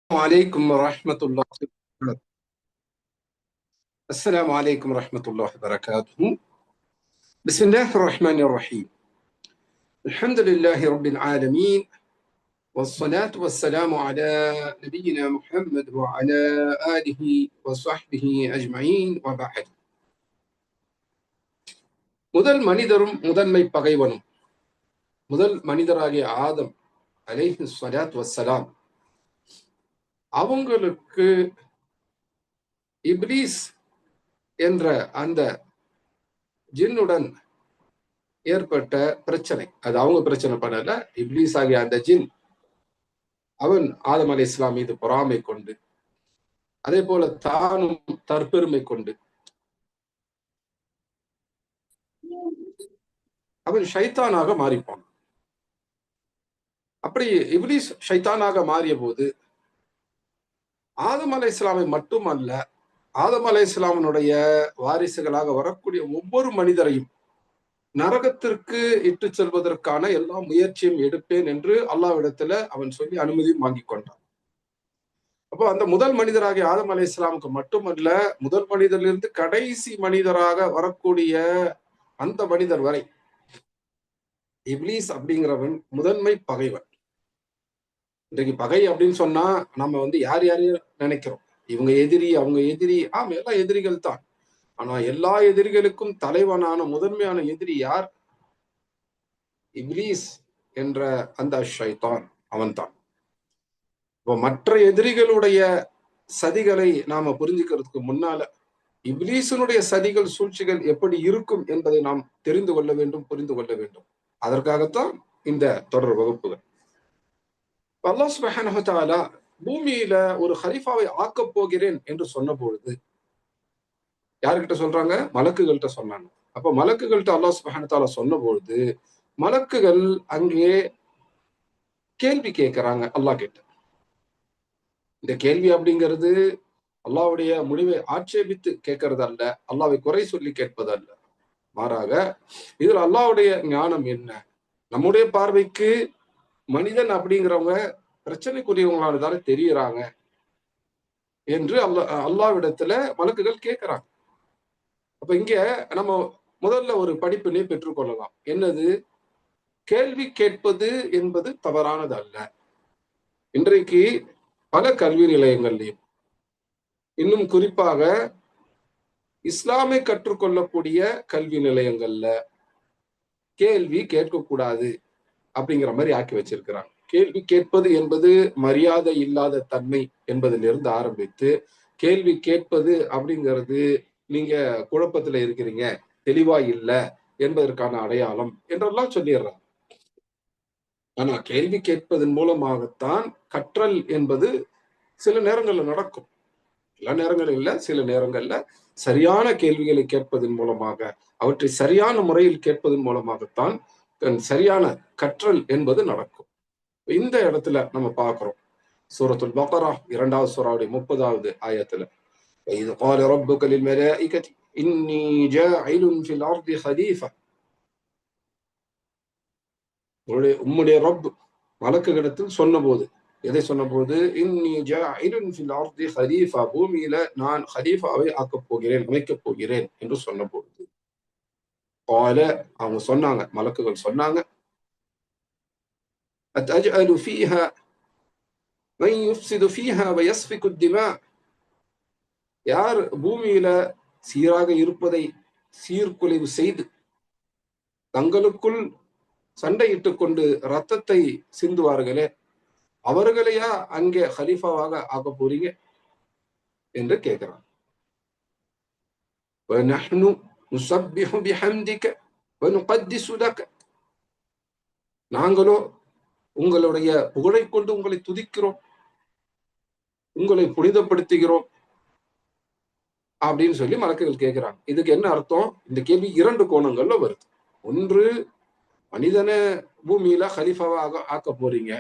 عليكم ورحمة الله وبركاته. السلام عليكم ورحمة الله وبركاته. بسم الله الرحمن الرحيم. الحمد لله رب العالمين، والصلاة والسلام على نبينا محمد وعلى آله وصحبه أجمعين وبعد. முதல் மனிதரும் முதன்மை பகைவனும் முதல் மனிதராகிய ஆதம் அலைஹி ஸலாத்து வஸ்ஸலாம் அவங்களுக்கு இப்லீஸ் என்ற அந்த ஜின்னுடன் ஏற்பட்ட பிரச்சனை, அது அவங்க பிரச்சனை பண்ணல, இப்லீஸ் ஆகிய அந்த ஜின் அவன் ஆதம் அலை இஸ்லாம் மீது பொறாமை கொண்டு, அதே போல தானும் தற்பெருமை கொண்டு அவன் ஷைத்தானாக மாறிப்பான். அப்படி இப்லீஸ் ஷைத்தானாக மாறிய போது ஆதம் அலை இஸ்லாமை மட்டுமல்ல, ஆதம் அலை இஸ்லாமனுடைய வாரிசுகளாக வரக்கூடிய ஒவ்வொரு மனிதரையும் நரகத்திற்கு இட்டு செல்வதற்கான எல்லா முயற்சியும் எடுப்பேன் என்று அல்லாஹ்விடத்துல அவன் சொல்லி அனுமதியும் வாங்கி கொண்டான். அப்போ அந்த முதல் மனிதராகிய ஆதம் அலை இஸ்லாமுக்கு மட்டுமல்ல, முதல் மனிதரிலிருந்து கடைசி மனிதராக வரக்கூடிய அந்த மனிதர் வரை இப்லீஸ் அப்படிங்கிறவன் முதன்மை பகைவன். இன்றைக்கு பகை அப்படின்னு சொன்னா நம்ம யார் யாரையும் நினைக்கிறோம், இவங்க எதிரி அவங்க எதிரி. ஆமா, எல்லாம் எதிரிகள் தான். ஆனா எல்லா எதிரிகளுக்கும் தலைவனான முதன்மையான எதிரி யார்? இப்லீஸ் என்ற அந்த ஷைத்தான், அவன்தான். இப்போ மற்ற எதிரிகளுடைய சதிகளை நாம புரிஞ்சுக்கிறதுக்கு முன்னால இப்லீஸினுடைய சதிகள் சூழ்ச்சிகள் எப்படி இருக்கும் என்பதை நாம் தெரிந்து கொள்ள வேண்டும், புரிந்து கொள்ள வேண்டும். அதற்காகத்தான் இந்த தொடர் வகுப்புகள். அல்லாஹ் சுப்ஹானஹு வ தஆலா பூமியில ஒரு ஹலீஃபாவை ஆக்கப் போகிறேன் என்று சொன்ன பொழுது யாருக்கிட்ட சொல்றாங்க? மலக்குகள்கிட்ட சொன்னாங்க. அப்ப மலக்குகள்கிட்ட அல்லாஹ் சுப்ஹானஹு வ தஆலா சொன்ன பொழுது மலக்குகள் அங்கே கேள்வி கேட்கிறாங்க அல்லாஹ் கிட்ட. இந்த கேள்வி அப்படிங்கிறது அல்லாஹ்வுடைய முடிவை ஆட்சேபித்து கேட்கறது அல்ல, அல்லாஹ்வை குறை சொல்லி கேட்பது அல்ல. மாறாக இதுல அல்லாஹ்வுடைய ஞானம் என்ன? நம்முடைய பார்வைக்கு மனிதன் அப்படிங்கிறவங்க பிரச்சனைக்குரியவங்களானதால தெரியுறாங்க என்று அல்லாஹ்விடத்துல மலக்குகள் கேட்கிறாங்க. அப்ப இங்க நம்ம முதல்ல ஒரு படிப்பினை பெற்றுக்கொள்ளலாம். என்னது? கேள்வி கேட்பது என்பது தவறானது அல்ல. இன்றைக்கு பல கல்வி நிலையங்கள்லையும், இன்னும் குறிப்பாக இஸ்லாமை கற்றுக்கொள்ளக்கூடிய கல்வி நிலையங்கள்ல கேள்வி கேட்கக்கூடாது அப்படிங்கிற மாதிரி ஆக்கி வச்சிருக்கிறாங்க. கேள்வி கேட்பது என்பது மரியாதை இல்லாத தன்மை என்பதிலிருந்து ஆரம்பித்து கேள்வி கேட்பது அப்படிங்கிறது நீங்க குழப்பத்துல இருக்கிறீங்க, தெளிவா இல்ல என்பதற்கான அடையாளம் என்றெல்லாம் சொல்லிடுறாங்க. ஆனா கேள்வி கேட்பதன் மூலமாகத்தான் கற்றல் என்பது சில நேரங்கள்ல நடக்கும். எல்லா நேரங்களும் இல்ல, சில நேரங்கள்ல சரியான கேள்விகளை கேட்பதன் மூலமாக, அவற்றை சரியான முறையில் கேட்பதன் மூலமாகத்தான் சரியான கற்றல் என்பது நடக்கும். இந்த இடத்துல நம்ம பார்க்கிறோம், சூரத்துல் பக்ரா 2வது சூராவுடைய 30வது ஆயத்துல, இது قال ربك للملائكة إني جاعل في الأرض خليفة. உம்முடைய ரப் மலக்குகளிடத்தில் சொன்னபோது, எதை சொன்னபோது? இன்னி ஜாஇலுன் ஃபில் அர்தி ஹலீஃபா, பூமியில நான் ஹலீஃபாவை ஆக்கப் போகிறேன், அமைக்கப் போகிறேன் என்று சொன்னபோது قال, அவங்க சொன்னாங்க, மலக்குகள் சொன்னாங்க, அத்அஜஅலு ஃபீஹா மன் யுஃப்ஸிது ஃபீஹா வயஸ்ஃபிகு الدماء. யார் பூமியில சீராக இருப்பதை சீர்குலைவு செய்து தங்களுக்குள் சண்டையிட்டுக் கொண்டு ரத்தத்தை சிந்துவார்களே, அவர்களையா அங்கே ஹலீஃபாவாக ஆக்க போறீங்க என்று கேட்கிறான். வநஹ்னு நுஸப்பிஹு பிஹம்திக வனுகத்திஸு லக. நாங்களோ உங்களுடைய புகழை கொண்டு உங்களை துதிக்கிறோம், உங்களை புனிதப்படுத்துகிறோம் அப்படின்னு சொல்லி மலக்குகள் கேட்கிறாங்க. இதுக்கு என்ன அர்த்தம்? இந்த கேள்வி 2 கோணங்கள்ல வருது. ஒன்று, மனிதனை பூமியில ஹலீஃபாவாக ஆக்க போறீங்க,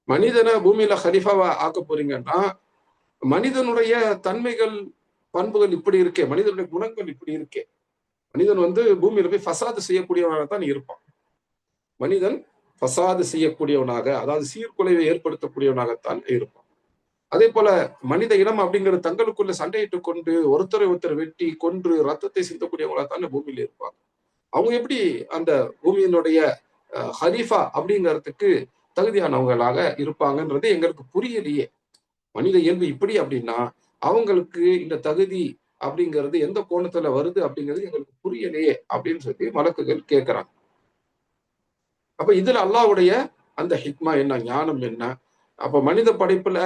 மனிதனை பூமியில ஹலீஃபாவா ஆக்க போறீங்கன்னா மனிதனுடைய தன்மைகள் பண்புகள் இப்படி இருக்கே, மனிதனுடைய குணங்கள் இப்படி இருக்கே, மனிதன் பூமியில போய் ஃபசாது செய்யக்கூடியவனாக தான் இருப்பான். மனிதன் ஃபசாது செய்யக்கூடியவனாக, அதாவது சீர்குலைவை ஏற்படுத்தக்கூடியவனாகத்தான் இருப்பான். அதே போல மனித இனம் அப்படிங்கிறது தங்களுக்குள்ள சண்டையிட்டுக் கொண்டு ஒருத்தரை ஒருத்தர் வெட்டி கொன்று ரத்தத்தை சிந்தக்கூடியவங்களாத்தானே பூமியில இருப்பாங்க. அவங்க எப்படி அந்த பூமியினுடைய ஹலீஃபா அப்படிங்கிறதுக்கு தகுதியானவங்களாக இருப்பாங்கன்றது எங்களுக்கு புரியலையே. மனித இயல்பு இப்படி அப்படின்னா அவங்களுக்கு இந்த தகுதி அப்படிங்கிறது எந்த கோணத்துல வருது அப்படிங்கிறது எங்களுக்கு புரியலையே அப்படின்னு சொல்லி மலக்குகள் கேட்கிறாங்க. அப்ப இதுல அல்லாஹ்வுடைய அந்த ஹிக்மா என்ன, ஞானம் என்ன? அப்ப மனித படைப்புல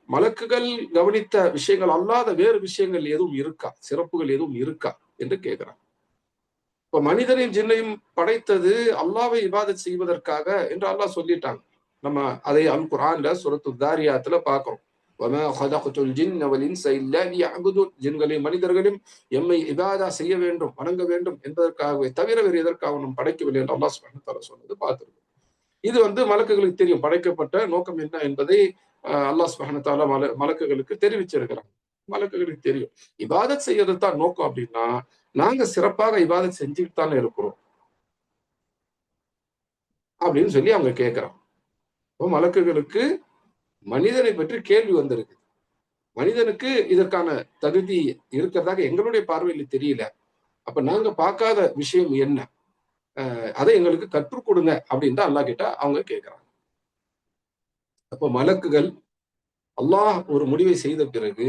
மலக்குகள் கவனித்த விஷயங்கள் அல்லாத வேறு விஷயங்கள் எதுவும் இருக்கா, சிறப்புகள் எதுவும் இருக்கா என்று கேட்கிறாங்க. இப்ப மனிதனையும் ஜின்னையும் படைத்தது அல்லாஹ்வை இபாதத் செய்வதற்காக என்று அல்லாஹ் சொல்லிட்டாங்க. நம்ம அதை அல் குர்ஆன்ல சூரத்து தாரியாத்துல பார்க்கிறோம். வமா ஹலக்துல் ஜின்ன வல் இன்ஸ இல்லா லியஅ்புதுன், ஜின்களையும் மனிதர்களையும் எம்மை இபாதா செய்ய வேண்டும், வணங்க வேண்டும் என்பதற்காகவே தவிர வேறு எதற்காக நாம் படைக்கவில்லை என்று அல்லாஹ் சுப்ஹானஹு வ தஆலா சொன்னது பார்த்திருக்கோம். இது மலக்குகளுக்கு தெரியும், படைக்கப்பட்ட நோக்கம் என்ன என்பதை அல்லாஹ் சுப்ஹானஹு வ தஆலா மலக்குகளுக்கு தெரிவிச்சிருக்கிறாங்க. மலக்குகளுக்கு தெரியும் இபாதத் செய்யறது தான் நோக்கம் அப்படின்னா நாங்க சிறப்பாக இபாதத் செஞ்சுட்டு தானே இருக்கிறோம் அப்படின்னு சொல்லி அவங்க கேட்கிறாங்க. மலக்குகளுக்கு மனிதனை பற்றி கேள்வி வந்திருக்கு. மனிதனுக்கு இதற்கான தகுதி இருக்கிறதாக எங்களுடைய பார்வையில் தெரியல. அப்ப நாங்க பார்க்காத விஷயம் என்ன, அதை எங்களுக்கு கற்றுக் கொடுங்க அப்படின்னு தான் அல்லாஹ் கிட்ட அவங்க கேட்கிறாங்க. அப்ப மலக்குகள் அல்லாஹ் ஒரு முடிவை செய்த பிறகு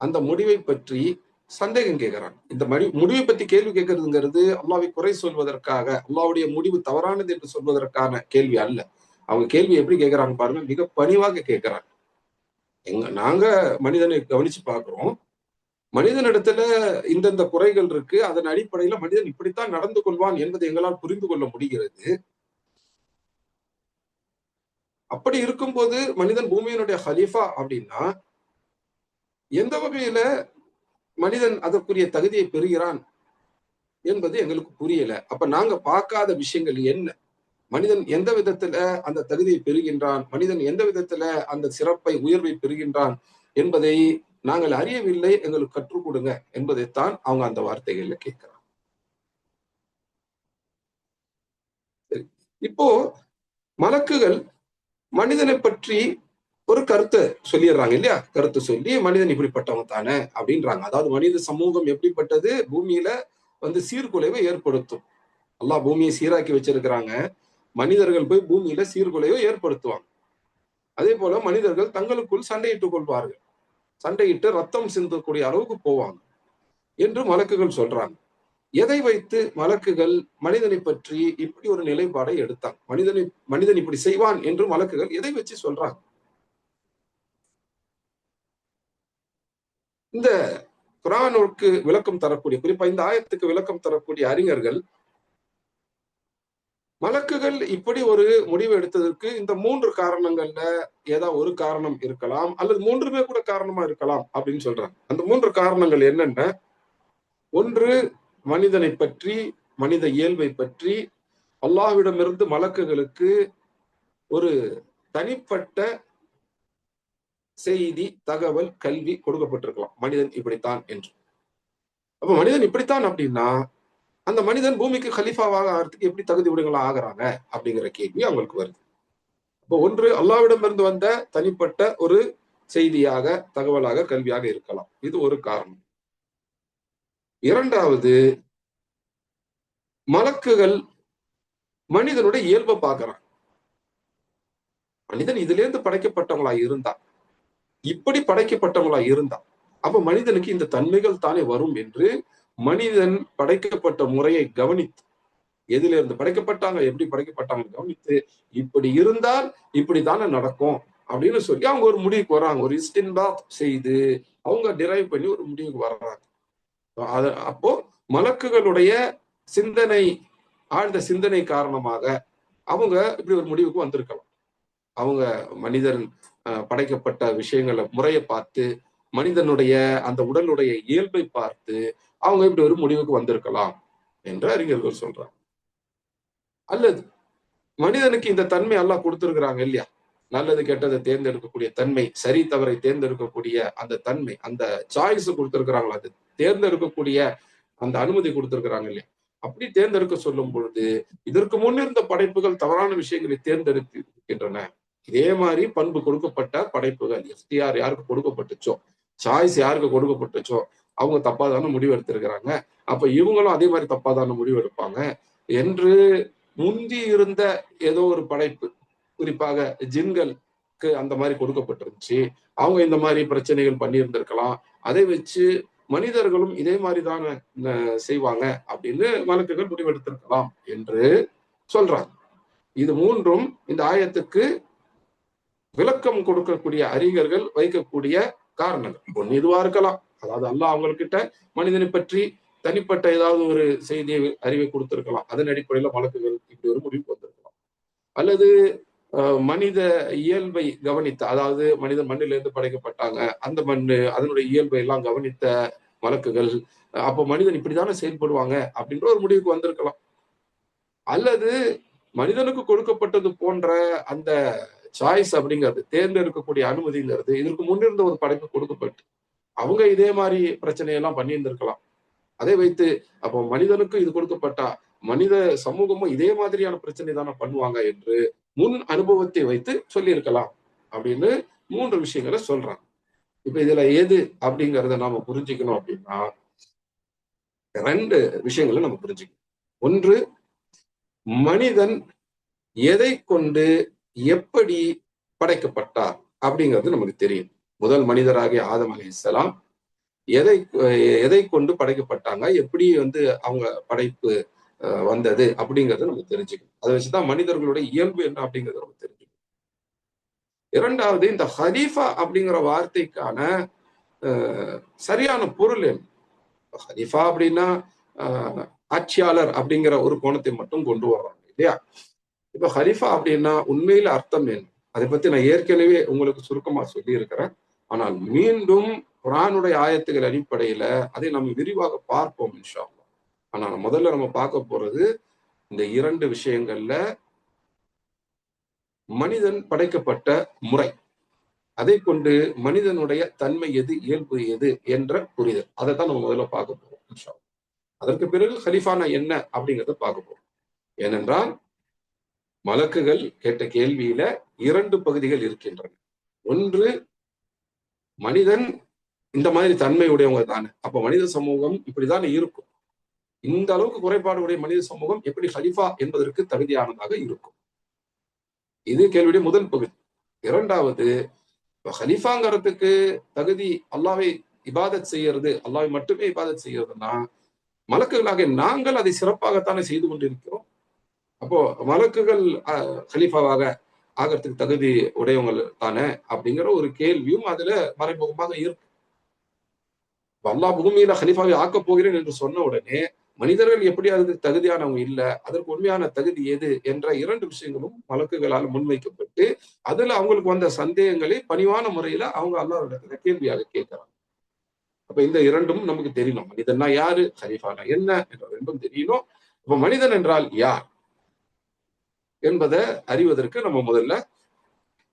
அந்த முடிவை பற்றி சந்தேகம் கேட்கிறாங்க. இந்த முடிவை பற்றி கேள்வி கேட்கறதுங்கிறது அல்லாஹ்வை குறை சொல்வதற்காக, அல்லாஹ்வுடைய முடிவு தவறானது என்று சொல்வதற்கான கேள்வி அல்ல. அவங்க கேள்வி எப்படி கேட்கிறாங்க பாருங்க, மிக பணிவாக கேட்கிறாங்க. நாங்க மனிதனை கவனிச்சு பார்க்கிறோம். மனிதனிடத்துல இந்தந்த குறைகள் இருக்கு, அதன் அடிப்படையில மனிதன் இப்படித்தான் நடந்து கொள்வான் என்பதை எங்களால் புரிந்து கொள்ள முடிகிறது. அப்படி இருக்கும்போது மனிதன் பூமியினுடைய ஹலீஃபா அப்படின்னா எந்த வகையில மனிதன் அதற்குரிய தகுதியை பெறுகிறான் என்பது எங்களுக்கு புரியல. அப்ப நாங்க பார்க்காத விஷயங்கள் என்ன, மனிதன் எந்த விதத்துல அந்த தகுதியை பெறுகின்றான், மனிதன் எந்த விதத்துல அந்த சிறப்பை உயர்வை பெறுகின்றான் என்பதை நாங்கள் அறியவில்லை, எங்களுக்கு கற்றுக் கொடுங்க என்பதைத்தான் அவங்க அந்த வார்த்தைகள்ல கேட்கிறாங்க. இப்போ மலக்குகள் மனிதனை பற்றி ஒரு கருத்தை சொல்லிடுறாங்க இல்லையா, கருத்தை சொல்லி மனிதன் இப்படிப்பட்டவங்க தானே அப்படின்றாங்க. அதாவது மனித சமூகம் எப்படிப்பட்டது, பூமியில சீர்குலைவை ஏற்படுத்தும். அல்லாஹ் பூமியை சீராக்கி வச்சிருக்கிறாங்க, மனிதர்கள் போய் பூமியில சீர்குலைவை ஏற்படுத்துவாங்க. அதே போல மனிதர்கள் தங்களுக்குள் சண்டையிட்டுக் கொள்வார்கள், சண்டையிட்டு ரத்தம் சிந்தக்கூடிய அளவுக்கு போவாங்க என்று மலக்குகள் சொல்றாங்க. எதை வைத்து மலக்குகள் மனிதனை பற்றி இப்படி ஒரு நிலைப்பாடை எடுத்தாங்க, மனிதன் இப்படி செய்வான் என்று மலக்குகள் எதை வச்சு சொல்றாங்க? இந்த குர்ஆனுக்கு விளக்கம் தரக்கூடிய, குறிப்பா இந்த ஆயத்துக்கு விளக்கம் தரக்கூடிய அறிஞர்கள் மலக்குகள் இப்படி ஒரு முடிவு எடுத்ததற்கு இந்த 3 காரணங்கள்ல ஏதாவது ஒரு காரணம் இருக்கலாம், அல்லது 3மே கூட காரணமா இருக்கலாம் அப்படின்னு சொல்றாங்க. அந்த 3 காரணங்கள் என்னென்ன? ஒன்று, மனிதனை பற்றி, மனித இயல்பை பற்றி அல்லாஹ்விடமிருந்து மலக்குகளுக்கு ஒரு தனிப்பட்ட செய்தி, தகவல், கல்வி கொடுக்கப்பட்டிருக்கலாம், மனிதன் இப்படித்தான் என்று. அப்ப மனிதன் இப்படித்தான் அப்படின்னா அந்த மனிதன் பூமிக்கு கலீஃபாவாக ஆகிறதுக்கு எப்படி தகுதி உடைகளா ஆகிறாங்க அப்படிங்கிற கேள்வி அவங்களுக்கு வருது. இப்போ ஒன்று, அல்லாஹ்விடமிருந்து வந்த தனிப்பட்ட ஒரு செய்தியாக, தகவலாக, கல்வியாக இருக்கலாம், இது ஒரு காரணம். இரண்டாவது, மலக்குகள் மனிதனுடைய இயல்பை பார்க்கிறான். மனிதன் இதுல இருந்து படைக்கப்பட்டவங்களா இருந்தா, இப்படி படைக்கப்பட்டவங்களா இருந்தா, அப்ப மனிதனுக்கு இந்த தன்மைகள் தானே வரும் என்று மனிதன் படைக்கப்பட்ட முறையை கவனித்து, எதுல இருந்து படைக்கப்பட்டாங்க, எப்படி படைக்கப்பட்டாங்க கவனித்து, இப்படி இருந்தால் இப்படித்தானே நடக்கும் அப்படின்னு சொல்லி அவங்க ஒரு முடிவுக்கு வர்றாங்க. ஒரு இஸ்டின்பாத் செய்து அவங்க டிரைவ் பண்ணி ஒரு முடிவுக்கு வர்றாங்க. அப்போ மலக்குகளுடைய சிந்தனை, ஆழ்ந்த சிந்தனை காரணமாக அவங்க இப்படி ஒரு முடிவுக்கு வந்திருக்கலாம். அவங்க மனிதன் படைக்கப்பட்ட விஷயங்களை முறையை பார்த்து, மனிதனுடைய அந்த உடலுடைய இயல்பை பார்த்து அவங்க இப்படி ஒரு முடிவுக்கு வந்திருக்கலாம் என்று அறிஞர்கள் சொல்றாங்க. அல்லது மனிதனுக்கு இந்த தன்மை எல்லாம் கொடுத்திருக்கிறாங்க இல்லையா, நல்லது கெட்டதை தேர்ந்தெடுக்கக்கூடிய தன்மை, சரி தவறை தேர்ந்தெடுக்கக்கூடிய அந்த தன்மை, அந்த சாய்ஸ் கொடுத்திருக்கிறாங்களா, அது தேர்ந்தெடுக்கக்கூடிய அந்த அனுமதி கொடுத்திருக்கிறாங்க இல்லையா, அப்படி தேர்ந்தெடுக்க சொல்லும் பொழுது இதற்கு முன்னிருந்த படைப்புகள் தவறான விஷயங்களை தேர்ந்தெடுத்து இருக்கின்றன. இதே மாதிரி பண்பு கொடுக்கப்பட்ட படைப்புகள் எஃப்டிஆர் யாருக்கு கொடுக்கப்பட்டுச்சோ, சாய்ஸ் யாருக்கு கொடுக்கப்பட்டுச்சோ அவங்க தப்பாதான முடிவு எடுத்திருக்கிறாங்க. அப்ப இவங்களும் அதே மாதிரி தப்பாதான முடிவு எடுப்பாங்க என்று முந்தி இருந்த ஏதோ ஒரு படைப்பு, குறிப்பாக ஜின்களுக்கு அந்த மாதிரி கொடுக்கப்பட்டிருந்துச்சு. அவங்க இந்த மாதிரி பிரச்சனைகள் பண்ணியிருந்திருக்கலாம். அதை வச்சு மனிதர்களும் இதே மாதிரிதான செய்வாங்க அப்படின்னு மலக்குகள் முடிவெடுத்திருக்கலாம் என்று சொல்றாங்க. இது மூன்றும் இந்த ஆயத்துக்கு விளக்கம் கொடுக்கக்கூடிய அறிஞர்கள் வைக்கக்கூடிய காரணங்கள். ஒன்னு இதுவா இருக்கலாம், அதாவது அல்லாஹ் அவங்கக்கிட்ட மனிதனை பற்றி தனிப்பட்ட ஏதாவது ஒரு செய்தியை அறிவை கொடுத்திருக்கலாம். அதன் அடிப்படையில மலக்குகள் இப்படி ஒரு முடிவுக்கு வந்திருக்கலாம். அல்லது மனித இயல்பை கவனித்த, அதாவது மனிதன் மண்ணிலிருந்து படைக்கப்பட்டாங்க, அந்த மண்ணு அதனுடைய இயல்பை எல்லாம் கவனித்த மலக்குகள் அப்போ மனிதன் இப்படித்தானே செயல்படுவாங்க அப்படின்ற ஒரு முடிவுக்கு வந்திருக்கலாம். அல்லது மனிதனுக்கு கொடுக்கப்பட்டது போன்ற அந்த சாய்ஸ் அப்படிங்கிறது, தேர்ந்தெடுக்கக்கூடிய அனுமதிங்கிறது இதற்கு முன்னிருந்த ஒரு படைப்பு கொடுக்கப்பட்டு அவங்க இதே மாதிரி பிரச்சனையெல்லாம் பண்ணியிருந்திருக்கலாம். அதை வைத்து அப்போ மனிதனுக்கு இது கொடுக்கப்பட்டா மனித சமூகமும் இதே மாதிரியான பிரச்சனை தானே பண்ணுவாங்க என்று முன் அனுபவத்தை வைத்து சொல்லியிருக்கலாம் அப்படின்னு 3 விஷயங்களை சொல்றாங்க. இப்ப இதுல எது அப்படிங்கிறத நாம புரிஞ்சுக்கணும் அப்படின்னா 2 விஷயங்களை நம்ம புரிஞ்சுக்கணும். ஒன்று, மனிதன் எதை கொண்டு எப்படி படைக்கப்பட்டார் அப்படிங்கிறது நமக்கு தெரியும். முதல் மனிதராகிய ஆதம் அலைஹிஸ்ஸலாம் எதை கொண்டு படைக்கப்பட்டாங்க, எப்படி அவங்க படைப்பு வந்தது அப்படிங்கறத நம்ம தெரிஞ்சுக்கணும். அதை வச்சுதான் மனிதர்களுடைய இயல்பு என்ன அப்படிங்கறத நம்ம தெரிஞ்சுக்கணும். இரண்டாவது, இந்த ஹலீஃபா அப்படிங்கிற வார்த்தைக்கான சரியான பொருள் என்ன? ஹலீஃபா அப்படின்னா ஆட்சியாளர் அப்படிங்கிற ஒரு கோணத்தை மட்டும் கொண்டு வர்றாங்க இல்லையா? இப்ப ஹலீஃபா அப்படின்னா உண்மையில அர்த்தம் என்ன? அதை பத்தி நான் ஏற்கனவே உங்களுக்கு சுருக்கமா சொல்லி இருக்கிறேன். ஆனால் மீண்டும் குர்ஆனுடைய ஆயத்துகள் அடிப்படையில அதை நம்ம விரிவாக பார்ப்போம் இன்ஷா அல்லாஹ். ஆனா முதல்ல நம்ம பார்க்க போறது இந்த 2 விஷயங்கள்ல மனிதன் படைக்கப்பட்ட முறை, அதை கொண்டு மனிதனுடைய தன்மை எது, இயல்பு எது என்ற புரிதல், அதை தான் நம்ம முதல்ல பார்க்க போறோம் இன்ஷா அல்லாஹ். அதற்கு பிறகு ஹலீஃபானா என்ன அப்படிங்கிறத பார்க்க போறோம். ஏனென்றால் மலக்குகள் கேட்ட கேள்வியில 2 பகுதிகள் இருக்கின்றன. ஒன்று, மனிதன் இந்த மாதிரி தன்மை உடையவங்க தானே, அப்ப மனித சமூகம் இப்படிதானே இருக்கும், இந்த அளவுக்கு குறைபாடு உடைய மனித சமூகம் எப்படி ஹலீஃபா என்பதற்கு தகுதியானதாக இருக்கும். இது கேள்வியுடைய முதல் பகுதி. இரண்டாவது, ஹலீஃபாங்கிறதுக்கு தகுதி அல்லாஹ்வை இபாதத் செய்யறது, அல்லாஹ்வை மட்டுமே இபாதத் செய்யறதுன்னா மலக்குகளாக நாங்கள் அதை சிறப்பாகத்தானே செய்து கொண்டிருக்கிறோம். அப்போ மலக்குகள் ஹலீஃபாவாக ஆகிறதுக்கு தகுதி உடையவங்க தானே அப்படிங்கிற ஒரு கேள்வியும் அதுல மறைமுகமாக இருக்கு. அல்லாஹ் பூமியில ஹலீஃபாவை ஆக்கப் போகிறேன் என்று சொன்ன உடனே மனிதர்கள் எப்படி அதுக்கு தகுதியானவங்க இல்ல, அதற்கு உண்மையான தகுதி எது என்ற 2 விஷயங்களும் மலக்குகளால் முன்வைக்கப்பட்டு அதுல அவங்களுக்கு வந்த சந்தேகங்களை பணிவான முறையில அவங்க அல்லாஹ்விடத்துல கேள்வியாக கேட்கிறாங்க. அப்ப இந்த 2ம் நமக்கு தெரியணும். மனிதன்னா யாரு, ஹலீஃபானா என்ன என்ற 2ம் தெரியணும். அப்ப மனிதன் என்றால் யார் என்பதை அறிவதற்கு நம்ம முதல்ல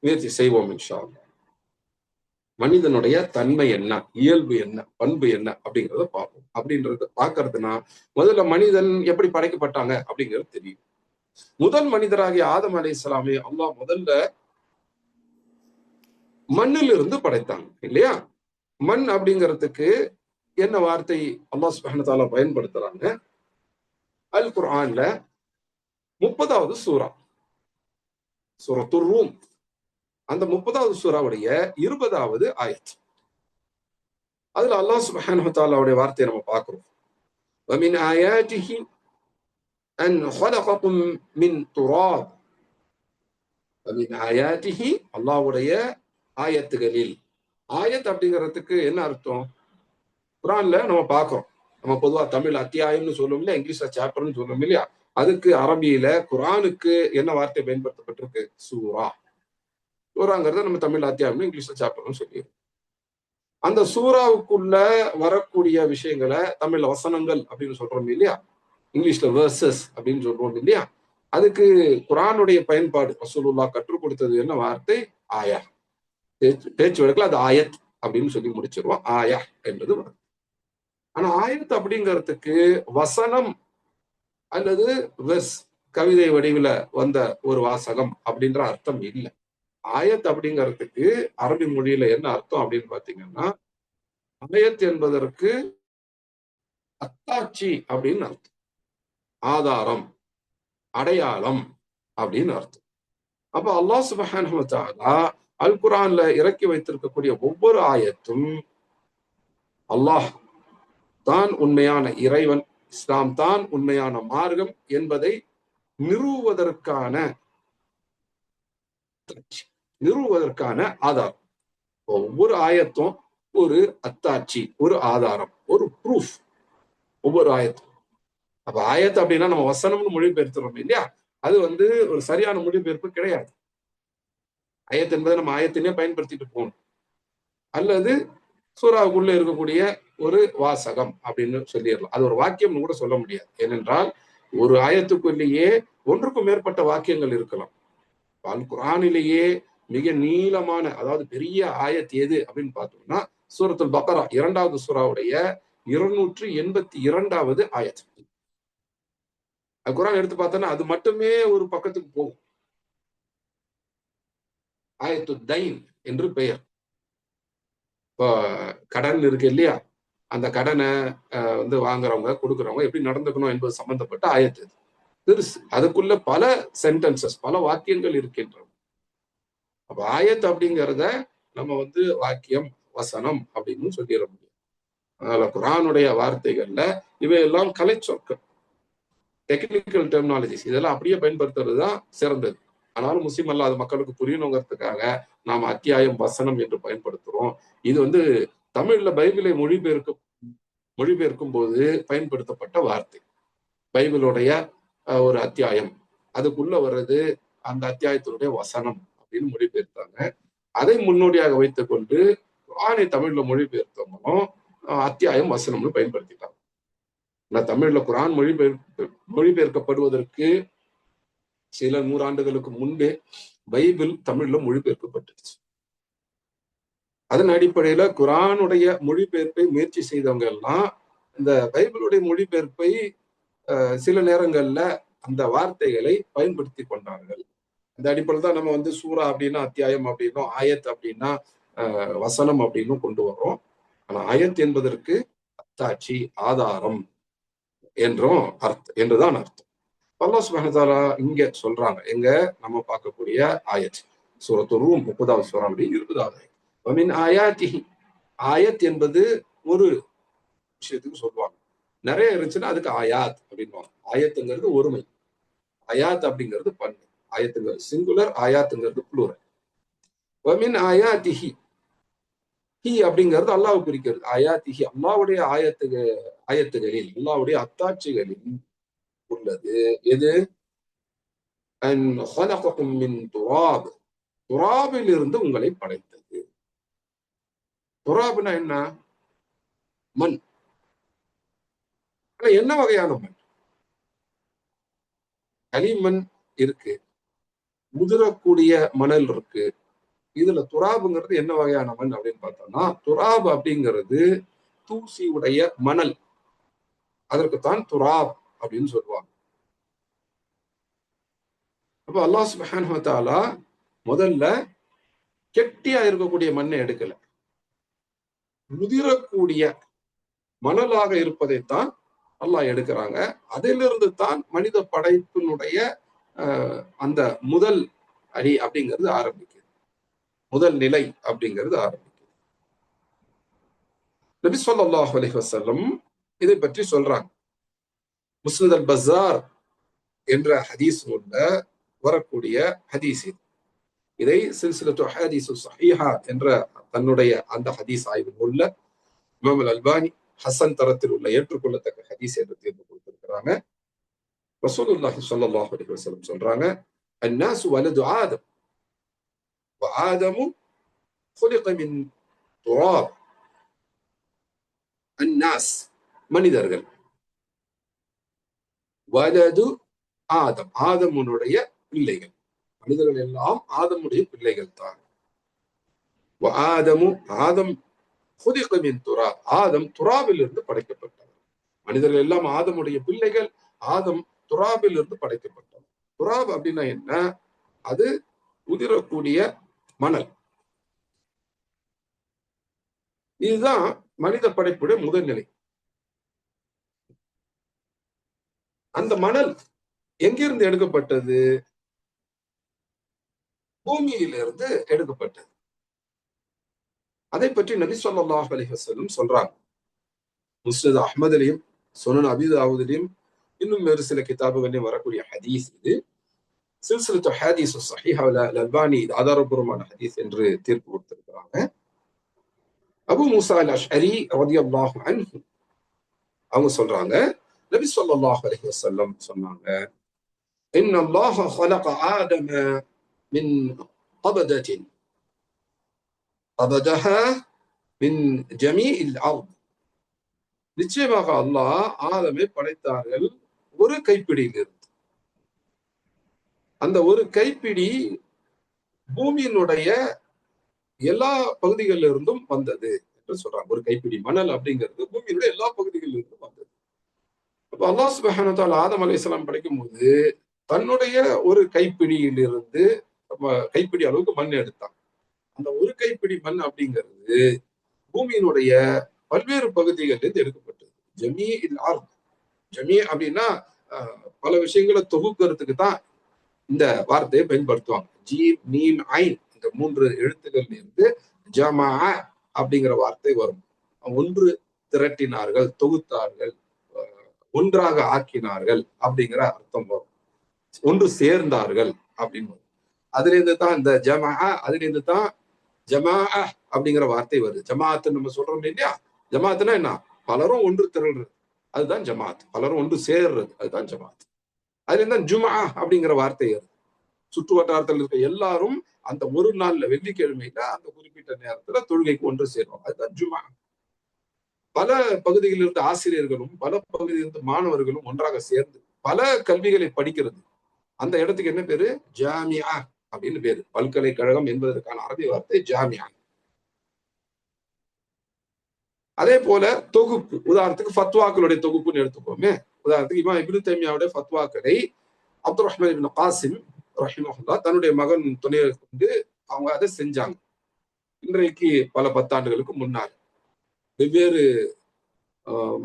முயற்சி செய்வோம் இன்ஷா அல்லாஹ். மனிதனுடைய தன்மை என்ன, இயல்பு என்ன, பண்பு என்ன அப்படிங்கிறத பார்ப்போம். அப்படின்றத பார்க்கறதுனா முதல்ல மனிதன் எப்படி படைக்கப்பட்டாங்க அப்படிங்கிறது தெரியும். முதல் மனிதராகிய ஆதம் அலைஹிஸ்ஸலாமை அல்லாஹ் முதல்ல மண்ணிலிருந்து படைத்தாங்க இல்லையா? மண் அப்படிங்கிறதுக்கு என்ன வார்த்தை அல்லாஹ் சுப்ஹானஹு வ தஆலா பயன்படுத்துறாங்க? அல் குர்ஆன்ல 30வது சூரா, சூரத்துர் ரூம், அந்த 30வது சூராவுடைய 20வது ஆயத். அதுல அல்லாஹ் சுப்ஹானஹு வ தஆலாவுடைய வார்த்தையை நம்ம பார்க்கிறோம். وَمِنْ آيَاتِهِ أَنْ خَلَقَكُم مِّن تُرَابٍ. وَمِنْ آيَاتِهِ அல்லாஹ்வுடைய ஆயத்துகளில். ஆயத் அப்படிங்கிறதுக்கு என்ன அர்த்தம்? குர்ஆன்ல நம்ம பார்க்கிறோம். நம்ம பொதுவா தமிழ் அத்தியாயம்னு சொல்லுவோம் இல்லையா, இங்கிலீஷ்ல சாப்டர்னு சொல்லுவோம் இல்லையா, அதுக்கு அரபியில குர்ஆனுக்கு என்ன வார்த்தை பயன்படுத்தப்பட்டிருக்கு? சூரா. சூராங்கிறத நம்ம தமிழ் அத்தியாயம், இங்கிலீஷ்ல சாப்டர்னு சொல்லிடுறோம். அந்த சூறாவுக்குள்ள வரக்கூடிய விஷயங்களை தமிழ்ல வசனங்கள் அப்படின்னு சொல்றோம் இல்லையா, இங்கிலீஷ்ல வேர்சஸ் அப்படின்னு சொல்றோம் இல்லையா, அதுக்கு குர்ஆனுடைய பயன்பாடு ரசூலுல்லாஹ் கற்றுக் கொடுத்தது என்ன வார்த்தை? ஆயா. பேச்சு வழக்குல அது ஆயத் அப்படின்னு சொல்லி முடிச்சிருவோம். ஆயா என்பது. ஆனா ஆயத் அப்படிங்கிறதுக்கு வசனம் அல்லது வெஸ் கவிதை வடிவில் வந்த ஒரு வாசகம் அப்படின்ற அர்த்தம் இல்லை. ஆயத் அப்படிங்கிறதுக்கு அரபி மொழியில என்ன அர்த்தம் அப்படின்னு பாத்தீங்கன்னா, ஆயத் என்பதற்கு அத்தாட்சி அப்படின்னு அர்த்தம், ஆதாரம், அடையாளம் அப்படின்னு அர்த்தம். அப்ப அல்லாஹ் சுப்ஹானஹு வ தஆலா அல் குர்ஆன்ல இறக்கி வைத்திருக்கக்கூடிய ஒவ்வொரு ஆயத்தும் அல்லாஹ் தான் உண்மையான இறைவன், இஸ்லாம் தான் உண்மையான மார்க்கம் என்பதை நிறுவுவதற்கான நிறுவுவதற்கான ஆதாரம். ஒவ்வொரு ஆயத்தும் ஒரு அத்தாட்சி, ஒரு ஆதாரம், ஒரு ப்ரூஃப். ஒவ்வொரு ஆயத்தும். அப்ப ஆயத்து அப்படின்னா நம்ம வசனம்னு மொழிபெயர்த்துறோம் இல்லையா, அது ஒரு சரியான மொழிபெயர்ப்பு கிடையாது. ஆயத் என்பதை நம்ம ஆயத்தினே பயன்படுத்திட்டு போகணும், அல்லது சூறாவுக்குள்ள இருக்கக்கூடிய ஒரு வாசகம் அப்படின்னு சொல்லிடலாம். அது ஒரு வாக்கியம்னு கூட சொல்ல முடியாது. ஏனென்றால் ஒரு ஆயத்துக்குள்ளேயே ஒன்றுக்கும் மேற்பட்ட வாக்கியங்கள் இருக்கலாம். அல் குர்ஆனிலேயே மிக நீளமான, அதாவது பெரிய ஆயத் எது அப்படின்னு பார்த்தோம்னா சூரத்துல் பக்ரா 2வது சூறாவுடைய 282வது ஆயத். அல் குர்ஆன் எடுத்து பார்த்தோம்னா அது மட்டுமே ஒரு பக்கத்துக்கு போகும். ஆயத்து தைன் என்று பெயர். இப்போ கடன் இருக்கு இல்லையா, அந்த கடனை வாங்குறவங்க கொடுக்குறவங்க எப்படி நடந்துக்கணும் என்பது சம்பந்தப்பட்ட ஆயத்து பெருசு. அதுக்குள்ள பல சென்டென்சஸ், பல வாக்கியங்கள் இருக்கின்றன. அப்ப ஆயத் அப்படிங்கிறத நம்ம வாக்கியம், வசனம் அப்படின்னு சொல்லிட முடியும். அதனால குர்ஆனுடைய வார்த்தைகள்ல இவையெல்லாம் கலை சொற்கள், டெக்னிக்கல் டெர்மினாலஜிஸ், இதெல்லாம் அப்படியே பயன்படுத்துறது தான் சிறந்தது. ஆனாலும் முஸ்லிம் அல்லாத மக்களுக்கு புரியணுங்கிறதுக்காக நாம அத்தியாயம், வசனம் என்று பயன்படுத்துறோம். இது தமிழ்ல பைபிளை மொழிபெயர்க்கும் போது பயன்படுத்தப்பட்ட வார்த்தை. பைபிளுடைய ஒரு அத்தியாயம், அதுக்குள்ள வர்றது அந்த அத்தியாயத்தினுடைய வசனம் அப்படின்னு மொழிபெயர்த்தாங்க. அதை முன்னோடியாக வைத்துக் கொண்டு குர்ஆனை தமிழ்ல மொழிபெயர்த்தவங்களும் அத்தியாயம், வசனம்னு பயன்படுத்திட்டாங்க. தமிழ்ல குர்ஆன் மொழிபெயர்க்கப்படுவதற்கு சில நூறாண்டுகளுக்கு முன்பே பைபிள் தமிழ்ல மொழிபெயர்க்கப்பட்டுச்சு. அதன் அடிப்படையில குர்ஆனுடைய மொழிபெயர்ப்பை முயற்சி செய்தவங்க எல்லாம் இந்த பைபிளுடைய மொழிபெயர்ப்பை சில நேரங்கள்ல அந்த வார்த்தைகளை பயன்படுத்தி கொண்டார்கள். அந்த அடிப்படையில் தான் நம்ம சூரா அப்படின்னா அத்தியாயம் அப்படின்னும், ஆயத் அப்படின்னா வசனம் அப்படின்னு கொண்டு வரோம். ஆனா ஆயத் என்பதற்கு அத்தாட்சி, ஆதாரம் என்றுதான் அர்த்தம். அல்லாஹ் சுப்ஹானஹு வ தஆலா இங்க சொல்றாங்க. எங்க நம்ம பார்க்கக்கூடிய ஆயத் சூரத்து ரூம் 30வது சூறாவுடைய 20வது ஆயத். வமின் ஆயாத்திஹி, ஆயத் என்பது ஒரு விஷயத்துக்கு சொல்லுவாங்க. நிறைய இருந்துச்சுன்னா அதுக்கு ஆயாத் அப்படின்வாங்க. ஆயத்துங்கிறது ஒருமை, ஆயாத் அப்படிங்கிறது பன்மை. ஆயத்துங்கிறது சிங்குலர், ஆயாத்துங்கிறது புளூரல். வமின் ஆயாத்திஹி, ஹி அப்படிங்கிறது அல்லாஹ் குறிக்கிறது. ஆயாத்திஹி, அல்லாஹ்வுடைய ஆயத்துகளில், அல்லாஹ்வுடைய அத்தாட்சிகளில் உள்ளது எது? அன் ஹலககும் மின் துராப், துராபில் இருந்து உங்களை படைத்தது. துராப்னா என்ன? மண். என்ன வகையான மண்? களிமண் இருக்கு, முதிரக்கூடிய மணல் இருக்கு. இதுல துராபுங்கிறது என்ன வகையான மண் அப்படின்னு பார்த்தோம்னா, துராப் அப்படிங்கிறது தூசி உடைய மணல். அதற்குத்தான் துராப் அப்படின்னு சொல்லுவாங்க. அப்ப அல்லாஹ் சுப்ஹானஹு வ தஆலா முதல்ல கெட்டியா இருக்கக்கூடிய மண்ணை எடுக்கல, முதிரக்கூடிய மணலாக இருப்பதைத்தான் அல்லாஹ் எடுக்கிறாங்க. அதிலிருந்து தான் மனித படைப்பினுடைய அந்த முதல் அடி அப்படிங்கிறது ஆரம்பிக்குது, முதல் நிலை அப்படிங்கிறது ஆரம்பிக்குது. நபி ஸல்லல்லாஹு அலைஹி வஸல்லம் இதை பற்றி சொல்றாங்க. முஸ்னத் அல் பஸார் என்ற ஹதீஸ் நூல்ல வரக்கூடிய ஹதீஸ் இது. இதை சில்சிலத்து அஹாதீஸ் ஸஹீஹா என்ற தன்னுடைய அந்த ஹதீஸ் ஆய்வு நூல்ல இமாம் அல் அல்பானி ஹசன் தரத்தில் உள்ள ஏற்றுக்கொள்ளத்தக்க ஹதீஸ் என்று தேர்வு கொடுத்திருக்கிறாங்க. ரசூலுல்லாஹி ஸல்லல்லாஹு அலைஹி வஸல்லம் சொல்றாங்க, அன்னாசு வலது ஆதம் வஆதமு خلق من تراب. அன்னாஸ் மனிதர்கள், வலது ஆதம் ஆதமுடைய பிள்ளைகள், மனிதர்கள் எல்லாம் ஆதமுடைய பிள்ளைகள் தான். ஆதமு ஆதம் خلق من تراب, ஆதம் துராபில் இருந்து படைக்கப்பட்டார். மனிதர்கள் எல்லாம் ஆதமுடைய பிள்ளைகள், ஆதம் துராபில் இருந்து படைக்கப்பட்டோம். துராப் அப்படின்னா என்ன? அது உதிரக்கூடிய மணல். இதுதான் மனித படைப்புடைய முதல் நிலை. அந்த மணல் எங்கிருந்து எடுக்கப்பட்டது? பூமியிலிருந்து எடுக்கப்பட்டது. அதை பற்றி நபி ஸல்லல்லாஹு அலைஹி வஸல்லம் சொல்றாங்க. முஸ்னத் அஹ்மதிலையும் சுனன் அபீ தாவூதிலையும் இன்னும் வேறு சில கிதாபுகளிலும் வரக்கூடிய ஹதீஸ் இது. சில்சிலத்து ஹதீஸ் ஸஹீஹா அல்-அல்பானி ஆதாரபூர்வமான ஹதீஸ் என்று தீர்ப்பு கொடுத்திருக்கிறாங்க. அபூ மூஸா அல்-அஷ்அரி ரலியல்லாஹு அன்ஹு அவங்க சொல்றாங்க, நபி ஸல்லல்லாஹு அலைஹி வஸல்லம் சொன்னாங்க, இன்னல்லாஹ خلق ஆதம மின் قبضة قبضها من جميع الأرض. நிச்சயமாக அல்லாஹ் ஆதமை படைத்தார்கள் ஒரு கைப்பிடியிலிருந்து. அந்த ஒரு கைப்பிடி பூமியினுடைய எல்லா பகுதிகளில் இருந்தும் வந்தது என்று சொல்றாங்க. ஒரு கைப்பிடி மணல் அப்படிங்கிறது பூமியினுடைய எல்லா பகுதிகளில் இருந்தும் வந்தது. அப்ப அல்லாஹ் சுப்ஹானஹு வ தஆலா ஆதம் அலைஹிஸ்ஸலாம் படைக்கும் போது தன்னுடைய ஒரு கைப்பிடியிலிருந்து கைப்பிடி அளவுக்கு மண் எடுத்தான். அந்த ஒரு கைப்பிடி மண் அப்படிங்கிறது பூமியினுடைய பல்வேறு பகுதிகளிலிருந்து எடுக்கப்பட்டது. ஜமீ இல் அர்த். ஜமீ அப்படின்னா பல விஷயங்களை தொகுக்கிறதுக்கு தான் இந்த வார்த்தையை பயன்படுத்துவாங்க. ஜீம் மீம் ஐன் இந்த 3 எழுத்துக்கள் இருந்து ஜமா அப்படிங்கிற வார்த்தை வரும். ஒன்று திரட்டினார்கள், தொகுத்தார்கள், ஒன்றாக ஆக்கினார்கள் அப்படிங்கிற அர்த்தம் வரும். ஒன்று சேர்ந்தார்கள் அப்படின்னு வரும். அதுல இருந்து தான் இந்த ஜமா, அதுல இருந்து தான் ஜமா அப்படிங்கிற வார்த்தை வருது. ஜமாத்து நம்ம சொல்றோம் இல்லையா? ஜமாத்துனா என்ன? பலரும் ஒன்று திரள்றது, அதுதான் ஜமாத். பலரும் ஒன்று சேர்றது, அதுதான் ஜமாத். அதுல இருந்தா ஜுமா அப்படிங்கிற வார்த்தை வருது. சுற்று வட்டாரத்தில் இருக்க எல்லாரும் அந்த ஒரு நாள்ல வெள்ளிக்கிழமையில அந்த குறிப்பிட்ட நேரத்துல தொழுகைக்கு ஒன்று சேருவோம், அதுதான் ஜுமா. பல பகுதிகளில் இருந்த ஆசிரியர்களும் பல பகுதியில் இருந்த மாணவர்களும் ஒன்றாக சேர்ந்து பல கல்விகளை படிக்கிறது. அந்த இடத்துக்கு என்ன பேரு? ஜாமியா அப்படின்னு பேரு. பல்கலைக்கழகம் என்பதற்கான அரபி வார்த்தை ஜாமியா. அதே போல தொகுப்பு, உதாரணத்துக்கு ஃபத்வாக்களுடைய தொகுப்புன்னு எடுத்துக்கோமே. உதாரணத்துக்கு இமாம் இப்னு தைமியாவுடைய ஃபத்வாக்களை அப்துர் ரஹ்மான் இப்னு காசிம் ரஹிமஹுல்லாஹ் தன்னுடைய மகன் துணையை கொண்டு அவங்க அதை செஞ்சாங்க. இன்றைக்கு பல 10 ஆண்டுகளுக்கு முன்னாடி வெவ்வேறு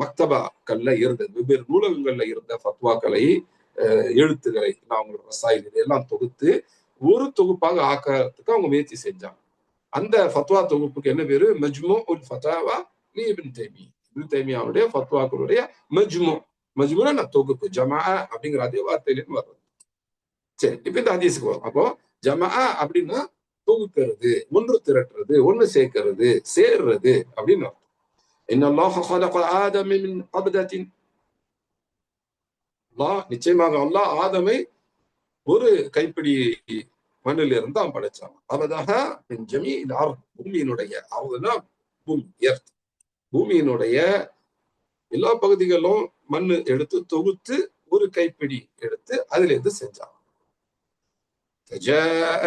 மக்தபாக்கள்ல இருந்தது, வெவ்வேறு நூலகங்கள்ல இருந்த ஃபத்வாக்களை, எழுத்துக்களை, அவங்களோட ரசாயில் எல்லாம் தொகுத்து ஒரு தொகுப்பாக ஆக்கிறதுக்கு அவங்க முயற்சி செஞ்சாங்க. அந்த ஃபத்வா தொகுப்புக்கு என்ன பேரு? மஜ்மூ உல் ஃபதாவா லி இப்னு தைமியா. இப்னு தைமியாவுடைய ஃபத்வாக்களுடைய மஜ்மூ. மஜ்மூனா தொகுப்பு. ஜமா அப்படிங்கிற அதே வார்த்தையிலேருந்து வர்றது. சரி, இப்ப இந்த ஹதீஸ்க்கு வரும். அப்போ ஜமா அப்படின்னா தொகுக்கிறது, ஒன்று திரட்டுறது, ஒன்று சேர்க்கிறது, சேர்றது அப்படின்னு அர்த்தம். இன்னல்லாஹ خلق ஆதம மின் قبضة. அல்லாஹ் நிச்சயமாக அல்லாஹ் ஆதமை ஒரு கைப்பிடி மண்ணில் இருந்து அவன் படைச்சான். அவதாக மின் ஜமீஇல் அர்த். பூமியினுடைய அர்த்னா பூமி, எர்த். பூமியினுடைய எல்லா பகுதிகளும் மண்ணு எடுத்து தொகுத்து ஒரு கைப்பிடி எடுத்து அதுல இருந்து செஞ்சான். فجاء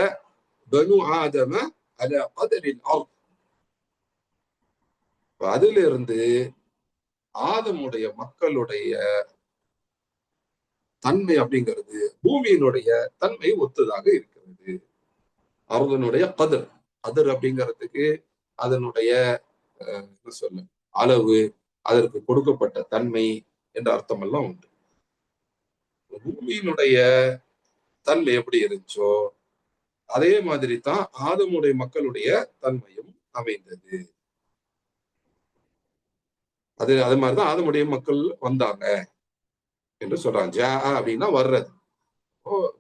بنو آدم على قدر الأرض. அதுல இருந்து ஆதமுடைய மக்களுடைய தன்மை அப்படிங்கிறது பூமியினுடைய தன்மை ஒத்ததாக இருக்கிறது. அர்தனுடைய கதிர், கதிர் அப்படிங்கிறதுக்கு அதனுடைய என்ன சொல்ல அளவு, அதற்கு கொடுக்கப்பட்ட தன்மை என்ற அர்த்தம் எல்லாம் உண்டு. பூமியினுடைய தன்மை எப்படி இருந்துச்சோ அதே மாதிரி தான் ஆதமுடைய மக்களுடைய தன்மையும் அமைந்தது. அது மாதிரிதான் ஆதமுடைய மக்கள் வந்தாங்க என்று சொல்றாங்க. ஜா அப்படின்னா வர்றது.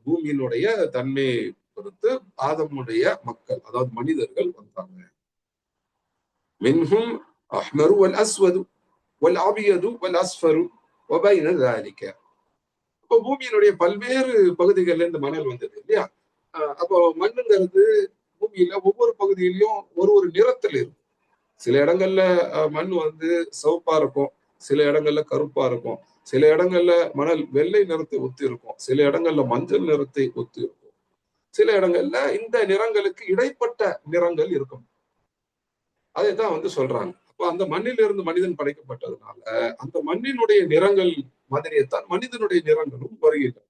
பூமியினுடைய தன்மையை பொறுத்து ஆதமுடைய மக்கள், அதாவது மனிதர்கள் வந்தாங்க. மின்ஹும் அஹ்மரு வல் அஸ்வது வல் அபியது வல் அஸ்ஃபரு வபைன ذلك. அப்போ பூமியினுடைய பல்வேறு பகுதிகள்ல இருந்து மணல் வந்தது இல்லையா? அப்போ மண்ணுங்கிறது பூமியில ஒவ்வொரு பகுதியிலையும் ஒரு ஒரு நிறத்தில் இருக்கும். சில இடங்கள்ல மண் சிவப்பா இருக்கும், சில இடங்கள்ல கருப்பா இருக்கும், சில இடங்கள்ல மணல் வெள்ளை நிறத்தை ஒத்து இருக்கும், சில இடங்கள்ல மஞ்சள் நிறத்தை ஒத்து இருக்கும், சில இடங்கள்ல இந்த நிறங்களுக்கு இடைப்பட்ட நிறங்கள் இருக்கும். அதைத்தான் சொல்றாங்க. அப்போ அந்த மண்ணில் இருந்து மனிதன் படைக்கப்பட்டதுனால அந்த மண்ணினுடைய நிறங்கள் மாதிரியத்தான் மனிதனுடைய நிறங்களும் வருகின்றன.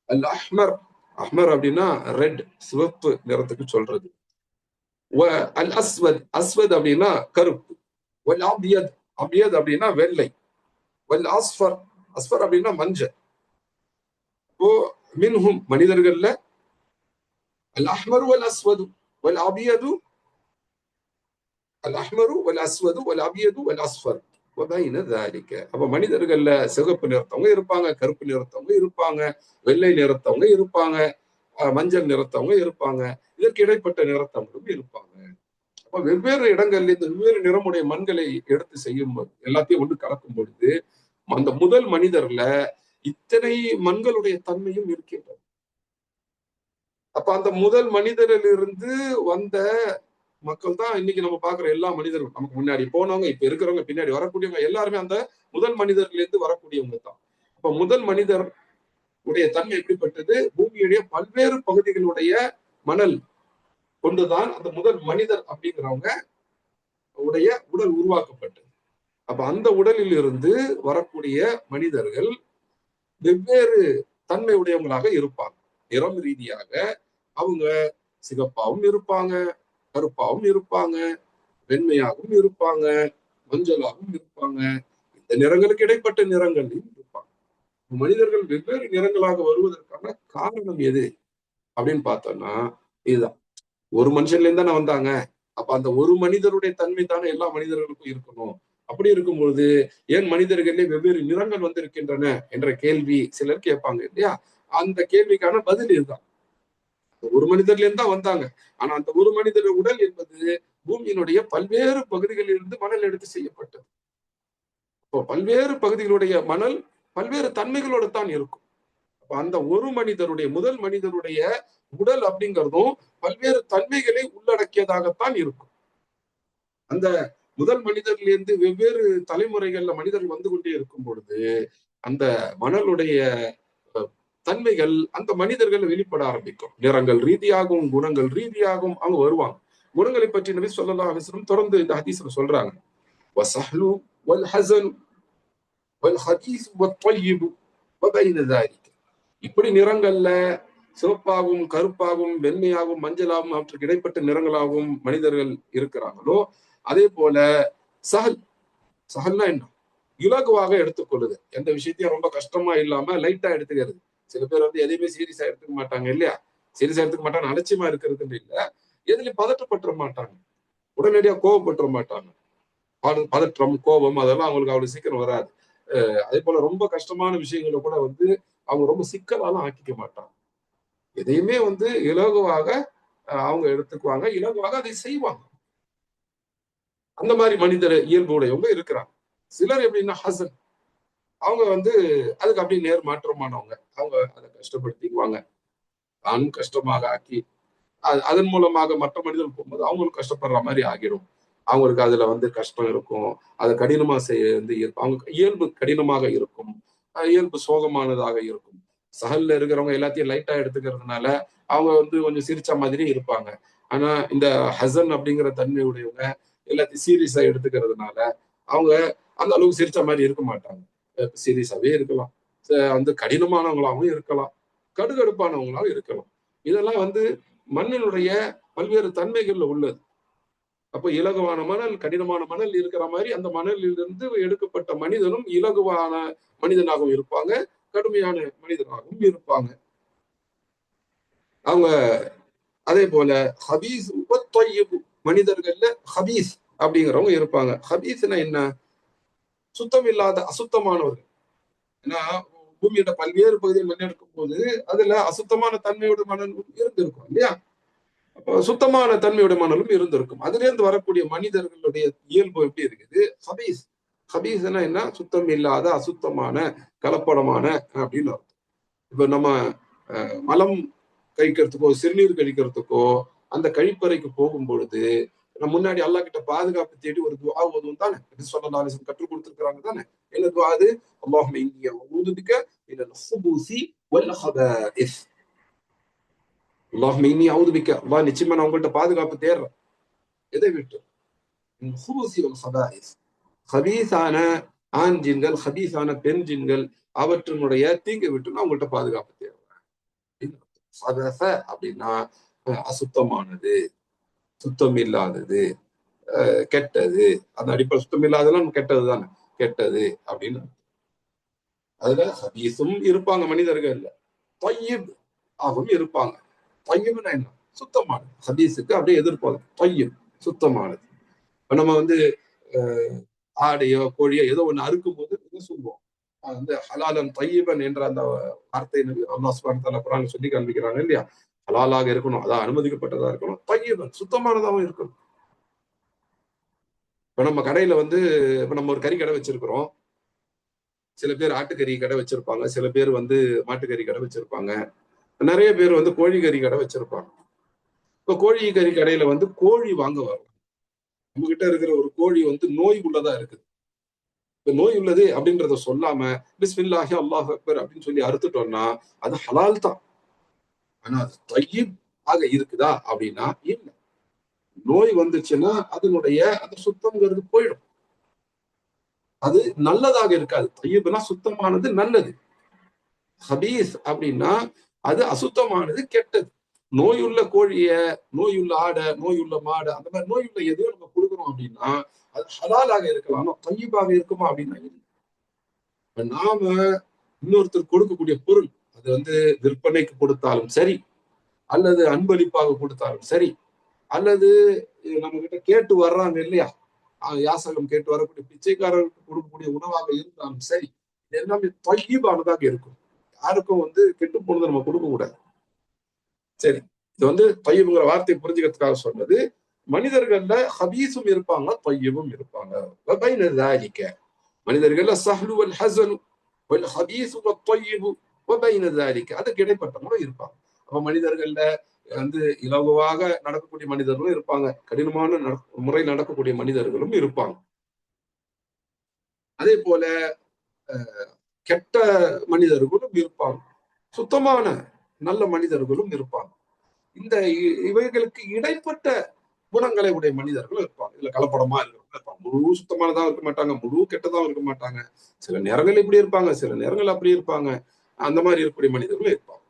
அல் அஹ்மர், அஹ்மர் அப்படின்னா ரெட், சிவப்பு நிறத்துக்கு சொல்றது. அல் அஸ்வத், அஸ்வத் அப்படின்னா கருப்பு. வல் அபியத், அபியத் அப்படின்னா வெள்ளை. வல் அஸ்ஃபர், அஸ்ஃபர் அப்படின்னா மஞ்சள். ஓ மின்ஹும் மனிதர்கள்ல அல் அஹ்மரு வல் அஸ்வது வல் அபியது, அல் அஹ்மரு வல் அஸ்வது வல் அபியது வல் அஸ்ஃபர் வபைன ذلك. அப்ப மனிதர்கள்ல சிவப்பு நிறத்தவங்க இருப்பாங்க, கருப்பு நிறத்தவங்க இருப்பாங்க, வெள்ளை நிறத்தவங்க இருப்பாங்க, மஞ்சள் நிறத்தவங்க இருப்பாங்க, இதற்கு இடைப்பட்ட நிறத்தவங்களும் இருப்பாங்க. அப்ப வெவ்வேறு இடங்கள்ல இந்த வெவ்வேறு நிறமுடைய மண்களை எடுத்து செய்யும் எல்லாத்தையும் ஒன்று கலக்கும் பொழுது அந்த முதல் மனிதர்ல இத்தனை மண்களுடைய தன்மையும் இருக்கின்றது. அப்ப அந்த முதல் மனிதரிலிருந்து வந்த மக்கள் தான் இன்னைக்கு நம்ம பாக்குற எல்லா மனிதர்களும். நமக்கு முன்னாடி போனவங்க, இப்ப இருக்கிறவங்க, பின்னாடி வரக்கூடியவங்க எல்லாருமே அந்த முதல் மனிதர்ல இருந்து வரக்கூடியவங்க தான். அப்ப முதல் மனிதர் உடைய தன்மை எப்படிப்பட்டது? பூமியுடைய பல்வேறு பகுதிகளுடைய மணல் கொண்டுதான் அந்த முதல் மனிதர் அப்படிங்கிறவங்க உடைய உடல் உருவாக்கப்பட்டது. அப்ப அந்த உடலில் இருந்து வரக்கூடிய மனிதர்கள் வெவ்வேறு தன்மை உடையவங்களாக இருப்பாங்க. நிறம் ரீதியாக அவங்க சிகப்பாவும் இருப்பாங்க, கருப்பாவும் இருப்பாங்க, வெண்மையாகவும் இருப்பாங்க, மஞ்சளாகவும் இருப்பாங்க. இந்த நிறங்களுக்கு இடைப்பட்ட நிறங்களையும் இருப்பாங்க. மனிதர்கள் வெவ்வேறு நிறங்களாக வருவதற்கான காரணம் எது அப்படின்னு பார்த்தோம்னா இதுதான். ஒரு மனுஷன்ல இருந்து தானே வந்தாங்க. அப்ப அந்த ஒரு மனிதருடைய தன்மை தானே எல்லா மனிதர்களுக்கும் இருக்கணும். அப்படி இருக்கும்பொழுது ஏன் மனிதர்களே வெவ்வேறு நிறங்கள் வந்திருக்கின்றன என்ற கேள்வி சிலர் கேட்பாங்க இல்லையா? அந்த கேள்விக்கான பதில் இதுதான். ஒரு மனிதர்ல இருந்து தான் வந்தாங்க. ஆனா அந்த ஒரு மனிதர் உடல் என்பது பூமியினுடைய பல்வேறு பகுதிகளில் இருந்து மணல் எடுத்து செய்யப்பட்டது. இப்போ பல்வேறு பகுதிகளுடைய மணல் பல்வேறு தன்மைகளோடு தான் இருக்கும். அப்ப அந்த ஒரு மனிதருடைய முதல் மனிதருடைய உடல் அப்படிங்கிறதும் பல்வேறு தன்மைகளை உள்ளடக்கியதாகத்தான் இருக்கும். அந்த முதல் மனிதர்லேருந்து வெவ்வேறு தலைமுறைகள்ல மனிதர்கள் வந்து கொண்டே இருக்கும் பொழுது அந்த மணலுடைய தன்மைகள் அந்த மனிதர்கள் வெளிப்பட ஆரம்பிக்கும். நிறங்கள் ரீதியாகவும் குணங்கள் ரீதியாகவும் அவங்க வருவாங்க. குணங்களை பற்றி நபி ஸல்லல்லாஹு அலைஹி வஸல்லம் தொடர்ந்து இந்த ஹதீஸ்ல சொல்றாங்க. வஸஹ்லு வல் ஹஸன் வல் ஹதீஸ் வத்-தய்யிப் வபைன ذلك. இப்படி நிறங்கள்ல சிவப்பாகவும் கருப்பாகவும் வெண்மையாகவும் மஞ்சளாகவும் அவற்றுக்கு இடைப்பட்ட நிறங்களாகவும் மனிதர்கள் இருக்கிறாங்களோ அதே போல சஹல், சஹல்னா என்ன? இலகுவாக எடுத்துக்கொள்ளுது. எந்த விஷயத்தையும் ரொம்ப கஷ்டமா இல்லாம லைட்டா எடுத்துக்கிறது. சில பேர் வந்து எதையுமே சீரியஸா எடுத்துக்க மாட்டாங்க இல்லையா? சீரியஸா எடுத்துக்க மாட்டாங்க, அலட்சியமா இருக்கிறதுன்னு இல்ல, எதுலயும் பதட்டப்பட்டுற மாட்டாங்க, உடனடியா கோவப்பட்டுற மாட்டாங்க. பதற்றம், கோபம் அதெல்லாம் அவங்களுக்கு அவ்வளவு சீக்கிரம் வராது. அதே போல ரொம்ப கஷ்டமான விஷயங்களை கூட வந்து அவங்க ரொம்ப சிக்கலாலாம் ஆக்கிக்க மாட்டாங்க. எதையுமே வந்து இலகுவாக அவங்க எடுத்துக்குவாங்க, இலகுவாக அதை செய்வாங்க. அந்த மாதிரி மனிதர் இயல்பு உடையவங்க இருக்கிறாங்க. சிலர் எப்படின்னா ஹசன், அவங்க வந்து அதுக்கு அப்படியே நேர் மாற்றமானவங்க. அவங்க அதை கஷ்டப்படுத்திக்குவாங்க, தானும் கஷ்டமாக ஆக்கி அதன் மூலமாக மற்ற மனிதர்கள் போகும்போது அவங்களுக்கு கஷ்டப்படுற மாதிரி ஆகிடும். அவங்களுக்கு அதுல வந்து கஷ்டம் இருக்கும், அதை கடினமா செய்ய வந்து அவங்க இயல்பு கடினமாக இருக்கும், இயல்பு சோகமானதாக இருக்கும். சஹல்ல இருக்கிறவங்க எல்லாத்தையும் லைட்டா எடுத்துக்கிறதுனால அவங்க வந்து கொஞ்சம் சிரிச்ச மாதிரி இருப்பாங்க. ஆனா இந்த ஹசன் அப்படிங்கிற தன்மை உடையவங்க எல்லாத்தையும் சீரியஸா எடுத்துக்கிறதுனால அவங்க அந்த அளவுக்கு சிரிச்ச மாதிரி இருக்க மாட்டாங்க. சீரியஸாவே இருக்கலாம், வந்து கடினமானவங்களாகவும் இருக்கலாம், கடுகடுப்பானவங்களாகவும் இருக்கலாம். இதெல்லாம் வந்து மண்ணினுடைய பல்வேறு தன்மைகள்ல உள்ளது. அப்ப இலகுவான மணல், கடினமான மணல் இருக்கிற மாதிரி அந்த மணலில் இருந்து எடுக்கப்பட்ட மனிதனும் இலகுவான மனிதனாகவும் இருப்பாங்க, கடுமையான மனிதனாகவும் இருப்பாங்க. அவங்க அதே போல ஹபீஸ் மனிதர்கள்ல ஹபீஸ் அப்படிங்கிறவங்க இருப்பாங்க. ஹபீஸ்னா என்ன? சுத்தம் இல்லாத அசுத்தமானவர்கள். ஏன்னா பூமியோட பல்வேறு பகுதியில் மண் எடுக்கும் போது அதுல அசுத்தமான தன்மையோட மணல் இருந்திருக்கும் இல்லையா? அப்போ சுத்தமான தன்மையோட மணலும் இருந்திருக்கும். அதுல இருந்து வரக்கூடிய மனிதர்களுடைய இயல்பு எப்படி இருக்குது? ஹபீஸ். ஹபீஸ்னா என்ன? சுத்தம் இல்லாத அசுத்தமான கலப்படமான அப்படின்னு அர்த்தம். இப்ப நம்ம மலம் கழிக்கிறதுக்கோ சிறுநீர் கழிக்கிறதுக்கோ அந்த கழிப்பறைக்கு போகும் பொழுது நம்ம முன்னாடி அல்லாஹ் கிட்ட பாதுகாப்பு தேடி ஒரு துஆ ஓதுவோம் தானே? ஸல்லல்லாஹு அலைஹி வஸல்லம் கற்றுக் கொடுத்திருக்காங்க தானே? என்ன துஆ அது? அல்லாஹும்ம இன்னி அஊது பிக மினல் ஹுபூஸி வல் ஹபாயிஸ். அல்லாஹும்ம இன்னி அஊது பிக, அல்லாஹ் நிச்சயமா நான் உங்கள்ட்ட பாதுகாப்பு தேடுறேன். எதை விட்டு? மினல் ஹுபூஸி வல் ஹபாயிஸ். ஹபீஸான ஆண் ஜின்கள், ஹபீஸான பெண் ஜின்கள், அவற்றினுடைய தீங்கை விட்டு அவங்கள்ட்ட பாதுகாப்பு தேவை. அப்படின்னா அசுத்தமானது, சுத்தம் இல்லாதது, கெட்டது. அந்த அடிப்படை சுத்தம் இல்லாதெல்லாம் கெட்டது தானே, கெட்டது அப்படின்னு. அதுல ஹபீஸும் இருப்பாங்க மனிதர்கள், தொய்யிப் ஆகவும் இருப்பாங்க. தொய்யிப்னா என்ன? சுத்தமானது. ஹபீஸுக்கு அப்படியே எதிர்ப்பாங்க, தொய்யிப் சுத்தமானது. இப்ப நம்ம வந்து ஆடையோ கோழியோ ஏதோ ஒண்ணு அறுக்கும் போது என்ன சொல்லுவோம், வந்து ஹலாலன் தையீபன் என்ற அந்த வார்த்தை அல்லாஹ் சுப்ஹானஹு வ தஆலா குர்ஆன்ல சொல்லி காண்பிக்கிறாங்க இல்லையா? ஹலாலாக இருக்கணும், அதான் அனுமதிக்கப்பட்டதா இருக்கணும், தையீபன் சுத்தமானதாகவும் இருக்கணும். இப்ப நம்ம கடையில வந்து இப்ப நம்ம ஒரு கறி கடை வச்சிருக்கிறோம். சில பேர் ஆட்டுக்கறி கடை வச்சிருப்பாங்க, சில பேர் வந்து மாட்டுக்கறி கடை வச்சிருப்பாங்க, நிறைய பேர் வந்து கோழி கறி கடை வச்சிருப்பாங்க. இப்ப கோழி கறி கடையில வந்து கோழி வாங்க வரும். நம்ம கிட்ட இருக்கிற ஒரு கோழி வந்து நோய் உள்ளதா இருக்குது. நோய் உள்ளது அப்படின்றத சொல்லாம பிஸ்மில்லாஹி அல்லாஹ் அக்பர் அப்படின்னு சொல்லி அறுத்துட்டோம்னா அது ஹலால் தான். ஆனா அது தையீப் ஆக இருக்குதா அப்படின்னா இல்ல. நோய் வந்துச்சுன்னா அதனுடைய அந்த சுத்தம்ங்கிறது போயிடும். அது நல்லதாக இருக்காது. தையீப்னா சுத்தமானது நல்லது. ஹபீஸ் அப்படின்னா அது அசுத்தமானது கெட்டது. நோயுள்ள கோழிய, நோயுள்ள ஆடை, நோயுள்ள மாடு, அந்த மாதிரி நோயுள்ள எதையும் நம்ம கொடுக்குறோம் அப்படின்னா அது ஹலாலாக இருக்கலாம், தையீபாக இருக்குமா அப்படின்னா நாம இன்னொருத்தர் கொடுக்கக்கூடிய பொருள் அது வந்து விற்பனைக்கு கொடுத்தாலும் சரி, அல்லது அன்பளிப்பாக கொடுத்தாலும் சரி, அல்லது நம்ம கிட்ட கேட்டு வர்றாங்க இல்லையா, யாசகம் கேட்டு வரக்கூடிய பிச்சைக்காரர்களுக்கு கொடுக்கக்கூடிய உணவாக இருந்தாலும் சரி, எல்லாமே தொய்யீபானதாக இருக்கும். யாருக்கும் வந்து கெட்டு போனதை நம்ம கொடுக்க கூடாது. சரி, இது வந்து தொய்யீபுங்கிற வார்த்தையை புரிஞ்சுக்கிறதுக்காக சொன்னது. மனிதர்கள்ல ஹபீஸும் இருப்பாங்க, தொய்யீபும் இருப்பாங்க. மனிதர்கள்ல சஹ்லு வல் ஹஸனு வல் ஹபீஸு வத் தொய்யிபு வபைன ذلك அதுக்கு இடைப்பட்டவங்களும் இருப்பாங்க. அப்ப மனிதர்கள்ல வந்து இலகுவாக நடக்கக்கூடிய மனிதர்களும் இருப்பாங்க, கடினமான முறை நடக்கக்கூடிய மனிதர்களும் இருப்பாங்க. அதே போல கெட்ட மனிதர்களும் இருப்பாங்க, சுத்தமான நல்ல மனிதர்களும் இருப்பாங்க. இந்த இவைகளுக்கு இடைப்பட்ட குணங்களை உடைய மனிதர்களும் இருப்பாங்க. இல்ல கலப்படமா இருக்கிறவங்க இருப்பாங்க. முழு சுத்தமானதா இருக்க மாட்டாங்க, முழு கெட்டதாவும் இருக்க மாட்டாங்க. சில நேரங்கள் இப்படி இருப்பாங்க, சில நேரங்கள் அப்படி இருப்பாங்க. அந்த மாதிரி இருக்கக்கூடிய மனிதர்களும் இருப்பாங்க.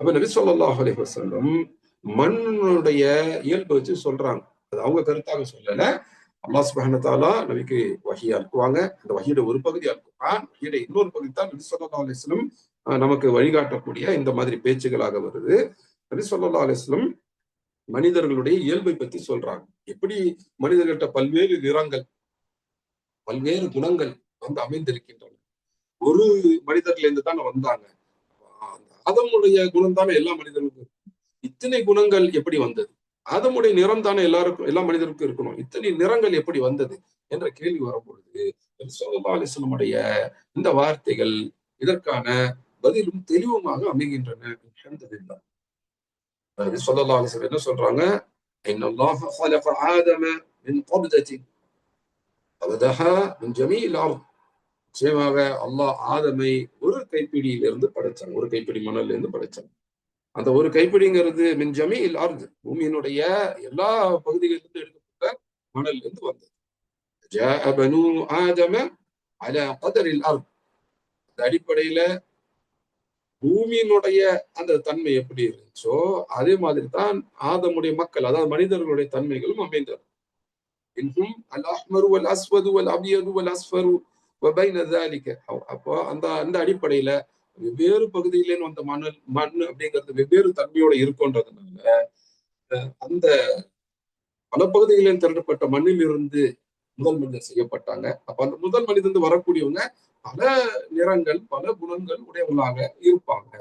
அப்ப நபி ஸல்லல்லாஹு அலைஹி வஸல்லம் மண்ணுடைய இயல்பை வச்சு சொல்றாங்க. அது அவங்க கருத்தாக சொல்லல. அல்லாஹ் சுப்ஹானஹு வ தஆலா நபிக்கு வஹி அனுப்புவாங்க. அந்த வஹியோட ஒரு பகுதி அல்-குர்ஆன், வஹியோட இன்னொரு பகுதி தான் நபி ஸல்லல்லாஹு அலைஹி வஸல்லம் நமக்கு வழிகாட்டக்கூடிய இந்த மாதிரி பேச்சுகளாக வருது. நபி ஸல்லல்லாஹு அலைஹி வஸல்லம் மனிதர்களுடைய இயல்பை பத்தி சொல்றாங்க. எப்படி மனிதர்கள்ட்ட பல்வேறு நிறங்கள், பல்வேறு குணங்கள் வந்து அமைந்திருக்கின்றன. ஒரு மனிதர்ல இருந்து தானே வந்தாங்க. ஆதமுடைய குணம் தானே எல்லா மனிதர்களுக்கும். இத்தனை குணங்கள் எப்படி வந்தது? ஆதமுடைய நிறம் தானே எல்லாருக்கும், எல்லா மனிதருக்கும் இருக்கணும். இத்தனை நிறங்கள் எப்படி வந்தது என்ற கேள்வி வரும்பொழுது ஸல்லல்லாஹு அலைஹி வஸல்லமுடைய இந்த வார்த்தைகள் இதற்கான பதிலும் தெளிவுமாக அமைகின்றன. அல்ஹம்துலில்லாஹ். நபி ஸல்லல்லாஹு அலைஹி வஸல்லம் என்ன சொல்றாங்க? இன்னல்லாஹ خلق ஆதம மின் கப்தத்தின் ஃபபதஹா மின் ஜமீஇல் அர்த். நிச்சயமாக அல்லாஹ் ஆதமை ஒரு கைப்பிடியிலிருந்து படைச்சாங்க, ஒரு கைப்பிடி மணல்ல இருந்து படைச்சாங்க. அந்த ஒரு கைப்பிடிங்கிறது மின் ஜமீஇல் அர்த், பூமியினுடைய எல்லா பகுதிகளிலிருந்து எடுக்கப்பட்ட மணல்ல இருந்து வந்தது. ஜாஅ பனூ ஆதம அலா கதரில் அர்த். அந்த அடிப்படையில பூமியினுடைய அந்த தன்மை எப்படி இருந்துச்சோ அதே மாதிரி தான் ஆதமுடைய மக்கள், அதாவது மனிதர்களுடைய தன்மைகளும் அமைந்தது. இன்னும் அல் அஹ்மரு வல் அஸ்வது வல் அபியது வல் அஸ்ஃபரு வபைன ذلك. அப்போ அந்த அந்த அடிப்படையில வெவ்வேறு பகுதியிலேன்னு வந்த மண் அப்படிங்கிறது வெவ்வேறு தன்மையோட இருக்குன்றதுனால அந்த பல பகுதிகளில் திரட்டப்பட்ட மண்ணில் இருந்து முதல் மனிதர் செய்யப்பட்டாங்க. அப்ப அந்த முதல் மனிதன் வரக்கூடியவங்க பல நிறங்கள், பல குணங்கள் உடையவங்களாக இருப்பாங்க.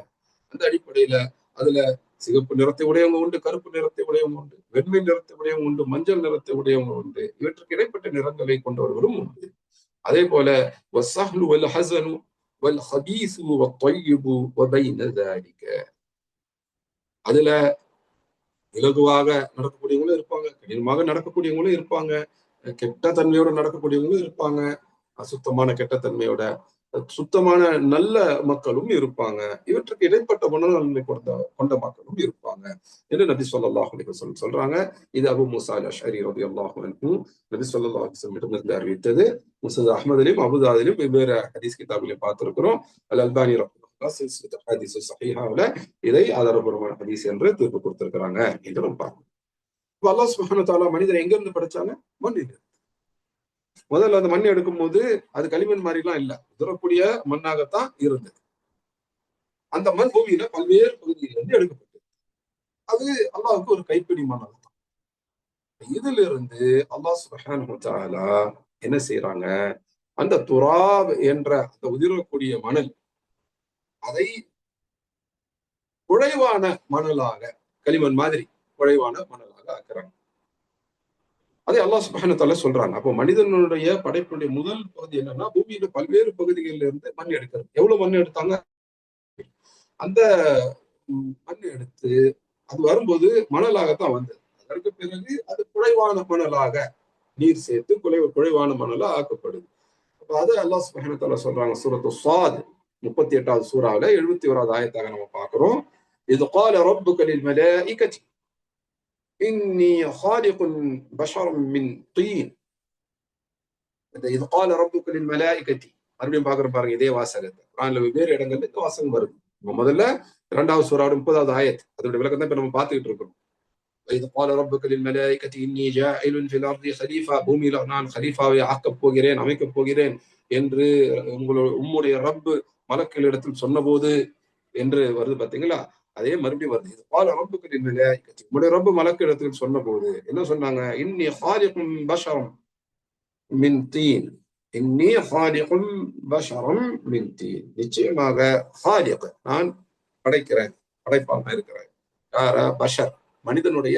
அந்த அடிப்படையில அதுல சிகப்பு நிறத்தை உடையவங்க உண்டு, கருப்பு நிறத்தை உடையவங்க உண்டு, வெண்மை நிறத்தை உடையவங்க உண்டு, மஞ்சள் நிறத்தை உடையவங்க உண்டு. இவற்றுக்கு இடைப்பட்ட நிறங்களை கொண்டவர்களும் உண்டு. அதே போல வஸ்ஸஹ்லு வல் ஹஸனு வல் ஹபீஸு வத்-தையிபு வபைன ذلك. அதுல இலகுவாக நடக்கக்கூடியவங்களும் இருப்பாங்க, கடினமாக நடக்கக்கூடியவங்களும் இருப்பாங்க, கெட்ட தன்மையோட நடக்கக்கூடியவங்களும் இருப்பாங்க, அசுத்தமான கெட்ட தன்மையோட. சுத்தமான நல்ல மக்களும் இருப்பாங்க, இவற்றுக்கு இடைப்பட்ட மனநன்மை கொண்ட மக்களும் இருப்பாங்க என்று நபி ஸல்லல்லாஹு அலைஹி வஸல்லம் சொல்றாங்க. இது அபூ மூஸா அல்-அஷ்அரி ரலியல்லாஹு அன்ஹு நபி ஸல்லல்லாஹு அலைஹி வஸல்லம் இடமிருந்து அறிவித்தது. முஸ்னத் அஹ்மதிலும் அபூதாவுதிலும் வெவ்வேறு ஹதீஸ் கிதாபிலும் பார்த்திருக்கிறோம். அல் அல்பானி ரஹ்மத்துல்லாஹ் சில்சிலத்து ஹதீஸ் ஸஹீஹாவுல இதை ஆதாரபூர்வமான ஹதீஸ் என்று தீர்ப்பு கொடுத்திருக்கிறாங்க என்று நம்ம பார்க்கணும். அல்லாஹ் சுப்ஹானஹு வ தஆலா மனிதரை எங்க இருந்து படைச்சாங்க? மண்ணில். முதல்ல அந்த மண் எடுக்கும் போது அது களிமண் மாதிரி எல்லாம் இல்ல, உதிரக்கூடிய மண்ணாகத்தான் இருந்தது. அந்த மண் பூமியில பல்வேறு பகுதியிலிருந்து எடுக்கப்பட்டது. அது அல்லாஹ்வுக்கு ஒரு கைப்பிடி மண் தான். இதுல இருந்து அல்லாஹ் சுப்ஹானஹு வ தஆலா என்ன செய்யறாங்க, அந்த துராப் என்ற அந்த உதிரக்கூடிய மணல் அதை குழைவான மணலாக, களிமண் மாதிரி குழைவான மணலாக ஆக்குறாங்க. அதை அல்லாஹ் சுப்ஹானஹு வ தஆலா சொல்றாங்க. அப்போ மனிதனுடைய படைப்புடைய முதல் பகுதி என்னன்னா, பூமியில பல்வேறு பகுதிகளில் இருந்து மண் எடுக்கிறது. எவ்வளவு மண் எடுத்தாங்க? அந்த மண் எடுத்து அது வரும்போது மணலாகத்தான் வந்தது. அதற்கு பிறகு அது குழைவான மணலாக நீர் சேர்த்து குழைவான மணலா ஆக்கப்படுது. அப்ப அது அல்லாஹ் சுப்ஹானஹு வ தஆலா சொல்றாங்க. சூரத்து ஸாத் 38வது சூராவுல 71வது ஆயத்தாக நம்ம பார்க்கிறோம். இது قال ربك للملائكة إني خالق بشرا من طين. இது قال ربك للملائكة மறுபடியும் பார்க்கிறோம் பாருங்க இதே வாசகத்தை. குர்ஆன்ல வெவ்வேறு இடங்கள்ல இந்த வாசகம் வருது. முதல்ல 2வது சூராவோட 30வது ஆயத், அதோட விளக்கம் தான் இப்ப நம்ம பார்த்துக்கிட்டு இருக்கோம். وإذ قال ربك للملائكة إني جاعل في الأرض خليفة, பூமியில நான் ஹலீஃபாவை ஆக்கப் போகிறேன், அமைக்கப் போகிறேன் என்று உம்முடைய ரப்பு மலக்களிடத்தில் சொன்னபோது என்று வருது பாத்தீங்களா? அதே மறுபடியும் வருது. இது قال ربك للملائكة, உம்முடைய ரப்பு மலக்களிடத்தில் சொன்னபோது என்ன சொன்னாங்க? إني خالق بشرا من طين. إني خالق بشرا من طين. நிச்சயமாக خالق, நான் படைக்கிறேன், படைப்பாக இருக்கிறேன். யாரா? பஷர், மனிதனுடைய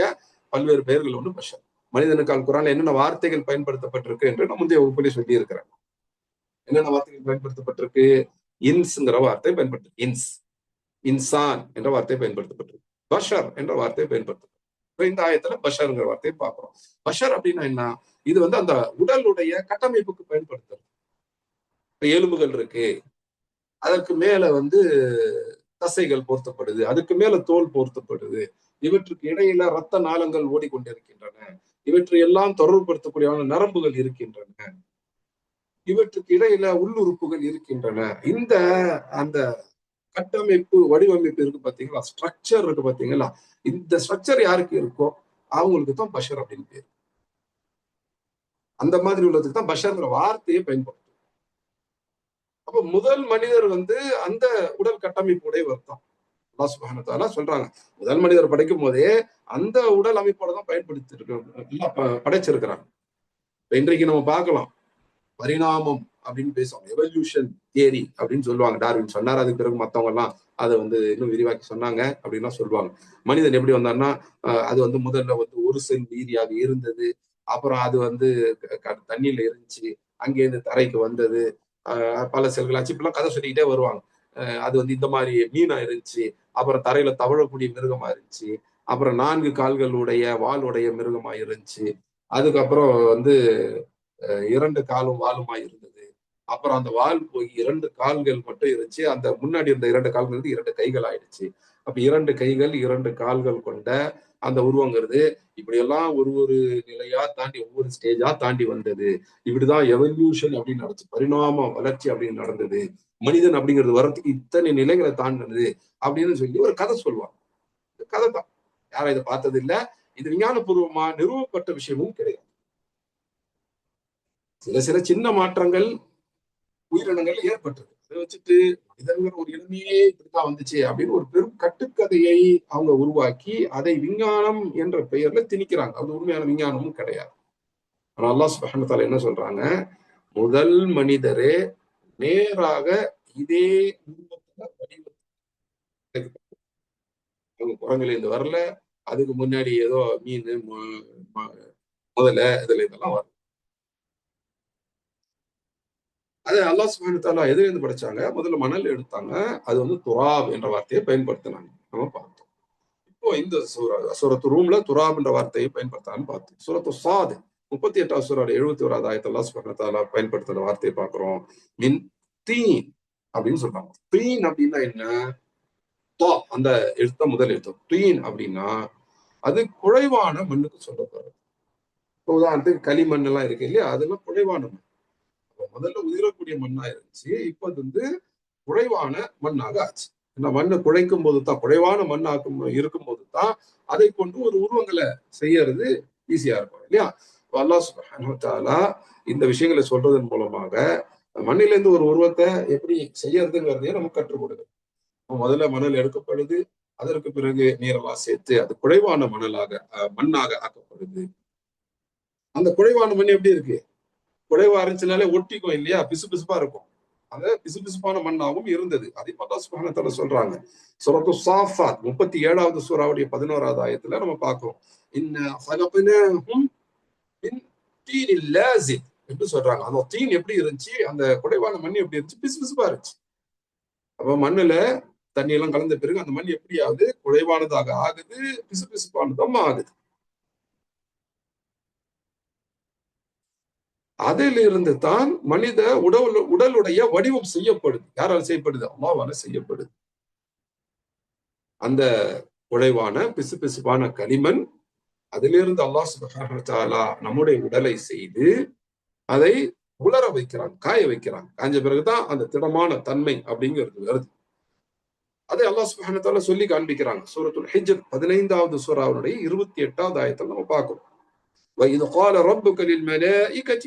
பல்வேறு பெயர்கள் ஒன்று பஷர். மனிதனுக்கு அல் குர்ஆன்ல என்னென்ன வார்த்தைகள் பயன்படுத்தப்பட்டிருக்கு என்று நான் முந்தைய வகுப்பிலே சொல்லி இருக்கிறேன். என்னென்ன வார்த்தைகள் பயன்படுத்தப்பட்டிருக்கு? இன்ஸ்ங்கிற வார்த்தை பயன்படுத்திருக்கு. இன்சான் என்ற வார்த்தை பயன்படுத்தப்பட்டிருக்கு. பஷர் என்ற வார்த்தை பயன்படுத்தப்பட்டிருக்கு. இந்த ஆயத்துல பஷர்ங்கிற வார்த்தையை பார்க்கிறோம். பஷர் அப்படின்னா என்ன? இது அந்த உடலுடைய கட்டமைப்புக்கு பயன்படுத்துறது. எலும்புகள் இருக்கு, அதற்கு மேல தசைகள் போர்த்தப்படுது, அதுக்கு மேல தோல் போர்த்தப்படுது, இவற்றுக்கு இடையில ரத்த நாளங்கள் ஓடிக்கொண்டிருக்கின்றன, இவற்றை எல்லாம் தொடர்புபடுத்தக்கூடிய நரம்புகள் இருக்கின்றன, இவற்றுக்கு இடையில உள்ளுறுப்புகள் இருக்கின்றன. அந்த கட்டமைப்பு வடிவமைப்பு இருக்கு பாத்தீங்களா, ஸ்ட்ரக்சர் இருக்கு பாத்தீங்களா, இந்த ஸ்ட்ரக்சர் யாருக்கு இருக்கோ அவங்களுக்கு தான் பஷர் அப்படின்னு பேரு. அந்த மாதிரி உள்ளதுக்கு தான் பஷர்ங்கிற வார்த்தையை பயன்படுத்தும். அப்ப முதல் மனிதர் அந்த உடல் கட்டமைப்பு உடையவர் தான். அல்லாஹ் சுப்ஹானஹு வ தஆலா சொல்றாங்க, முதல் மனிதர் படைக்கும் போதே அந்த உடல் அமைப்போட தான் படைச்சிருக்கிறாங்க. இன்றைக்கு நம்ம பார்க்கலாம், பரிணாமம் அப்படின்னு பேசுவாங்க, எவல்யூஷன் தியரி அப்படின்னு சொல்லுவாங்க. டார்வின் சொன்னார், அதுக்கு பிறகு மத்தவங்க எல்லாம் அதை இன்னும் விரிவாக்கி சொன்னாங்க அப்படின்னா சொல்லுவாங்க. மனிதன் எப்படி வந்தார்னா, அது முதல்ல ஒரு செல் வீரியாக இருந்தது, அப்புறம் அது தண்ணியில இருந்துச்சு, அங்கேருந்து தரைக்கு வந்தது, பல செல்களாச்சு, இப்பெல்லாம் கதை சொல்லிக்கிட்டே வருவாங்க. அது இந்த மாதிரி மீனா இருந்துச்சு, அப்புறம் தரையில தவழக்கூடிய மிருகமா இருந்துச்சு, அப்புறம் 4 கால்களுடைய வாளுடைய மிருகமா இருந்துச்சு, அதுக்கப்புறம் 2 காலும் வாலுமா இருந்தது, அப்புறம் அந்த வால் போய் 2 கால்கள் மட்டும் இருந்துச்சு, அந்த முன்னாடி இருந்த 2 கால்கள் 2 கைகள் ஆயிடுச்சு. அப்ப 2 கைகள் 2 கால்கள் கொண்ட அந்த உருவங்கிறது இப்படி எல்லாம் ஒரு நிலையா தாண்டி ஒவ்வொரு ஸ்டேஜா தாண்டி வந்தது. இப்படிதான் எவல்யூஷன் அப்படின்னு நடந்துச்சு, பரிணாம வளர்ச்சி அப்படின்னு நடந்தது, மனிதன் அப்படிங்கிறது வர்றதுக்கு இத்தனை நிலைகளை தாண்டினது அப்படின்னு சொல்லி ஒரு கதை சொல்லுவாங்க. கதை தான், யாரும் இதை பார்த்தது இல்ல, இது விஞ்ஞானபூர்வமா நிறுவப்பட்ட விஷயமும் கிடையாது. சில சின்ன மாற்றங்கள் உயிரினங்கள் ஏற்பட்டது. அதை வச்சுட்டு மனிதன்கிற ஒரு இளமையே இப்படித்தான் வந்துச்சு அப்படின்னு ஒரு பெரும் கட்டுக்கதையை அவங்க உருவாக்கி அதை விஞ்ஞானம் என்ற பெயர்ல திணிக்கிறாங்க. அது உண்மையான விஞ்ஞானமும் கிடையாது. ஆனா அல்லாஹ் சுப்ஹானஹு வ தஆலா என்ன சொல்றாங்க, முதல் மனிதரே நேராக இதே குரங்குல இருந்து வரல, அதுக்கு முன்னாடி ஏதோ மீன் முதல்ல இதுல இதெல்லாம் வரும். அது அல்லாஹ் சுப்ஹானஹு வ தஆலா எதுல இருந்து படைச்சாங்க? முதல்ல மணல் எடுத்தாங்க, அது துராப் என்ற வார்த்தையை பயன்படுத்தினாங்க, நம்ம பார்த்தோம். இப்போ இந்த சூரத்து ரூம்ல துராப் என்ற வார்த்தையை பயன்படுத்தான்னு பார்த்தோம். சூரத்து ஸாத் 38வது சூராவுடைய 71வது ஆயத்துல அல்லாஹ் சுப்ஹானஹு வ தஆலா பயன்படுத்தின வார்த்தையை பார்க்கிறோம். மின் தீன் அப்படின்னு சொல்றாங்க. தீன் அப்படின்னா என்ன? அந்த எழுத்த முதல் எழுத்தம். தீன் அப்படின்னா அது குழைவான மண்ணுக்கு சொல்லப்படுறது. உதாரணத்துக்கு களிமண் எல்லாம் இருக்கு இல்லையா, அதெல்லாம் குழைவான மண். முதல்ல உதிரக்கூடிய மண்ணா இருந்துச்சு, இப்ப அது வந்து குறைவான மண்ணாக ஆச்சு. இந்த மண்ணை குழைக்கும் போது தான், குறைவான மண்ணாக்கும் இருக்கும் போது தான் அதை கொண்டு ஒரு உருவங்களை செய்யறது ஈஸியா இருக்கும் இல்லையா. அல்லாஹ் சுப்ஹானஹு வ தஆலா இந்த விஷயங்களை சொல்றதன் மூலமாக மண்ணிலிருந்து ஒரு உருவத்தை எப்படி செய்யறதுங்கிறதையே நமக்கு கற்றுக் கொடுக்குது. முதல்ல மணல் எடுக்கப்படுது, அதற்கு பிறகு நீரெல்லாம் சேர்த்து அது குறைவான மண்ணாக ஆக்கப்படுது. அந்த குறைவான மண் எப்படி இருக்கு? குறைவா இருந்துச்சுனாலே ஒட்டிக்கும் இல்லையா, பிசு பிசுப்பா இருக்கும். அந்த பிசு பிசுப்பான மண்ணாகவும் இருந்தது. அதே அல்லாஹ் சுப்ஹானஹு வ தஆலா சொல்றாங்க. சூரத்து ஸாஃபாத் 37வது சூராவுடைய 11வது ஆயத்துல நம்ம பார்க்கிறோம். இன்ன ஸலக்னாஹும் மின் தீனில் லாஸிப் என்று சொல்றாங்க. அந்த தீன் எப்படி இருந்துச்சு, அந்த குறைவான மண் எப்படி இருந்துச்சு, பிசு பிசுப்பா இருந்துச்சு. அப்ப மண்ணுல தண்ணி எல்லாம் கலந்த பிறகு அந்த மண் எப்படி ஆகுது, குறைவானதாக ஆகுது, பிசு பிசுப்பானதும் ஆகுது. அதிலிருந்து தான் மனித உடலுடைய வடிவம் செய்யப்படுது. யாரால் செய்யப்படுது? அல்லாஹ்வால செய்யப்படுது. அந்த குறைவான பிசுபிசுப்பான களிமண், அதிலிருந்து அல்லாஹ் சுப்ஹானஹு வ தஆலா நம்முடைய உடலை செய்து அதை உலர வைக்கிறான், காய வைக்கிறான். காஞ்ச பிறகுதான் அந்த திடமான தன்மை அப்படிங்கிறது வருது. அதை அல்லாஹ் சுப்ஹானஹு வ தஆலா சொல்லி காண்பிக்கிறாங்க. சூரத்துல் ஹிஜ்ர் 15வது சூராவுடைய 28வது ஆயத்தில் நம்ம பார்க்கிறோம். وَإِذْ قَالَ رَبُّكَ لِلْمَلَائِكَةِ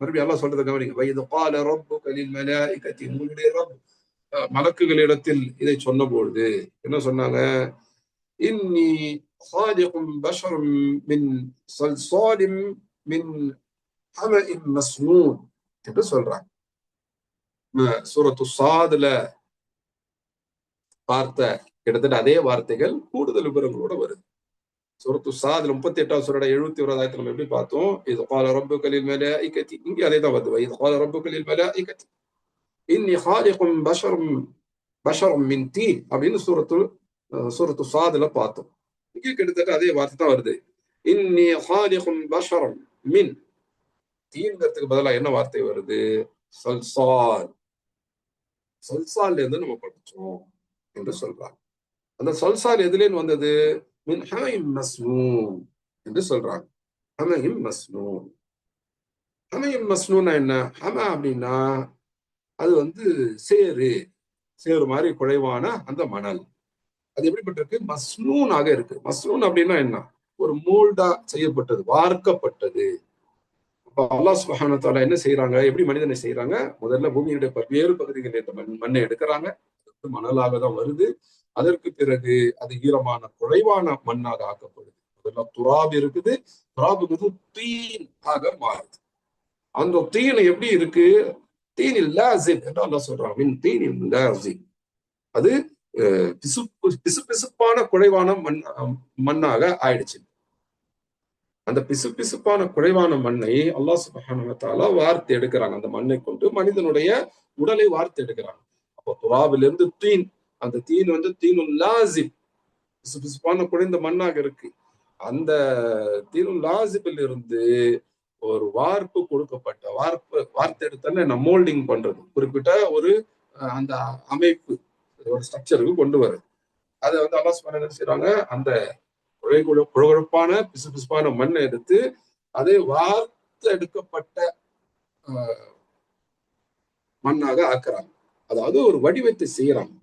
மறுபடியும் அல்லாஹ் சொல்றதை கவனிங்க. وَإِذْ قَالَ رَبُّكَ لِلْمَلَائِكَةِ உங்களுடைய ரப் மலக்குகளிடத்தில் இதை சொன்னபொழுது என்ன சொன்னாங்க? இன்னி சாலிகும் பஷரும் மின் சல்சாலிம் மின் ஹமஇன் மஸ்னூன் என்று சொல்றாங்க. சூரத்து சாதுல பார்த்த கிட்டத்தட்ட அதே வார்த்தைகள் கூடுதல் விவரங்களோட வருது. சூரத்து சாதுல 38வது சூரா 71வது ஆயத்துல நம்ம எப்படி பார்த்தோம்? இது قال ربك للملائكة இங்கே அதே தான் வருது. இது قال ربك للملائكة இன்னி خالق பஷர் மின் தீன் அப்படின்னு சூரத்து சாதுல பார்த்தோம். இங்கே கிட்டத்தட்ட அதே வார்த்தை தான் வருது. இன்னி ஹாலிகும் பஷரம் மின் தீன்கிறதுக்கு பதிலா என்ன வார்த்தை வருது? சல்சால். சல்சால்ல இருந்து நம்ம படிச்சோம் என்று சொல்றாங்க. அந்த சல்சால் எதுலேன்னு வந்தது? மின் ஹமஇம் மஸ்னூன் என்று சொல்றாங்க. ஹமஇம் மஸ்னூன். ஹமஇம் மஸ்னூன்னா என்ன? ஹம அப்படின்னா அது வந்து சேரு, சேரு மாதிரி குறைவான அந்த மணல். அது எப்படிப்பட்டிருக்கு? மஸ்னூனாக இருக்கு. மஸ்னூன் அப்படின்னா என்ன? ஒரு மோல்டா செய்யப்பட்டது, வார்க்கப்பட்டது. அப்ப அல்லாஹ் சுப்ஹானஹு வ தஆலா என்ன செய்யறாங்க? எப்படி மனிதனை செய்யறாங்க? முதல்ல பூமியுடைய பல்வேறு பகுதிகளில் இந்த மண்ணை எடுக்கிறாங்க. மணலாக தான் வருது. அதற்கு பிறகு அது ஈரமான குறைவான மண்ணாக ஆக்கப்படுது. முதல்ல துராப் இருக்குது. துராப் தீன் ஆக மாறுது. அந்த தீன் எப்படி இருக்கு? தீனில் லாஸிப் என்று அல்லாஹ் சொல்றாங்க. மின் தீனில் லாஸிப். அது பிசுப்பான குறைவான மண்ணாக ஆயிடுச்சு. அந்த பிசுப்பான குறைவான மண்ணை அல்லாஹ் சுப்ஹானஹு வ தஆலா வார்த்து எடுக்கிறாங்க. அந்த மண்ணை கொண்டு மனிதனுடைய உடலை வார்த்து எடுக்கிறாங்க. அப்போ துராபிலிருந்து தீன், அந்த தீன் வந்து தீனுல் லாஸிப், பிசுப்பான குறைந்த மண்ணாக இருக்கு. அந்த தீனுல் லாஸிபில் இருந்து ஒரு வார்ப்பு கொடுக்கப்பட்ட வார்த்து எடுத்தோன்னா மோல்டிங் பண்றது, குறிப்பிட்ட ஒரு அந்த அமைப்பு, ஒரு ஸ்ட்ரக்சருக்கு கொண்டு வருது. அதை வந்து அல்லாஹ் சுப்ஹானஹு வ தஆலா செய்றாங்க. அந்த குழகுழப்பான பிசுபிசுப்பான மண்ணை எடுத்து அதை வார்த்து எடுக்கப்பட்ட மண்ணாக ஆக்குறாங்க. அதாவது ஒரு வடிவத்தை செய்யறாங்க.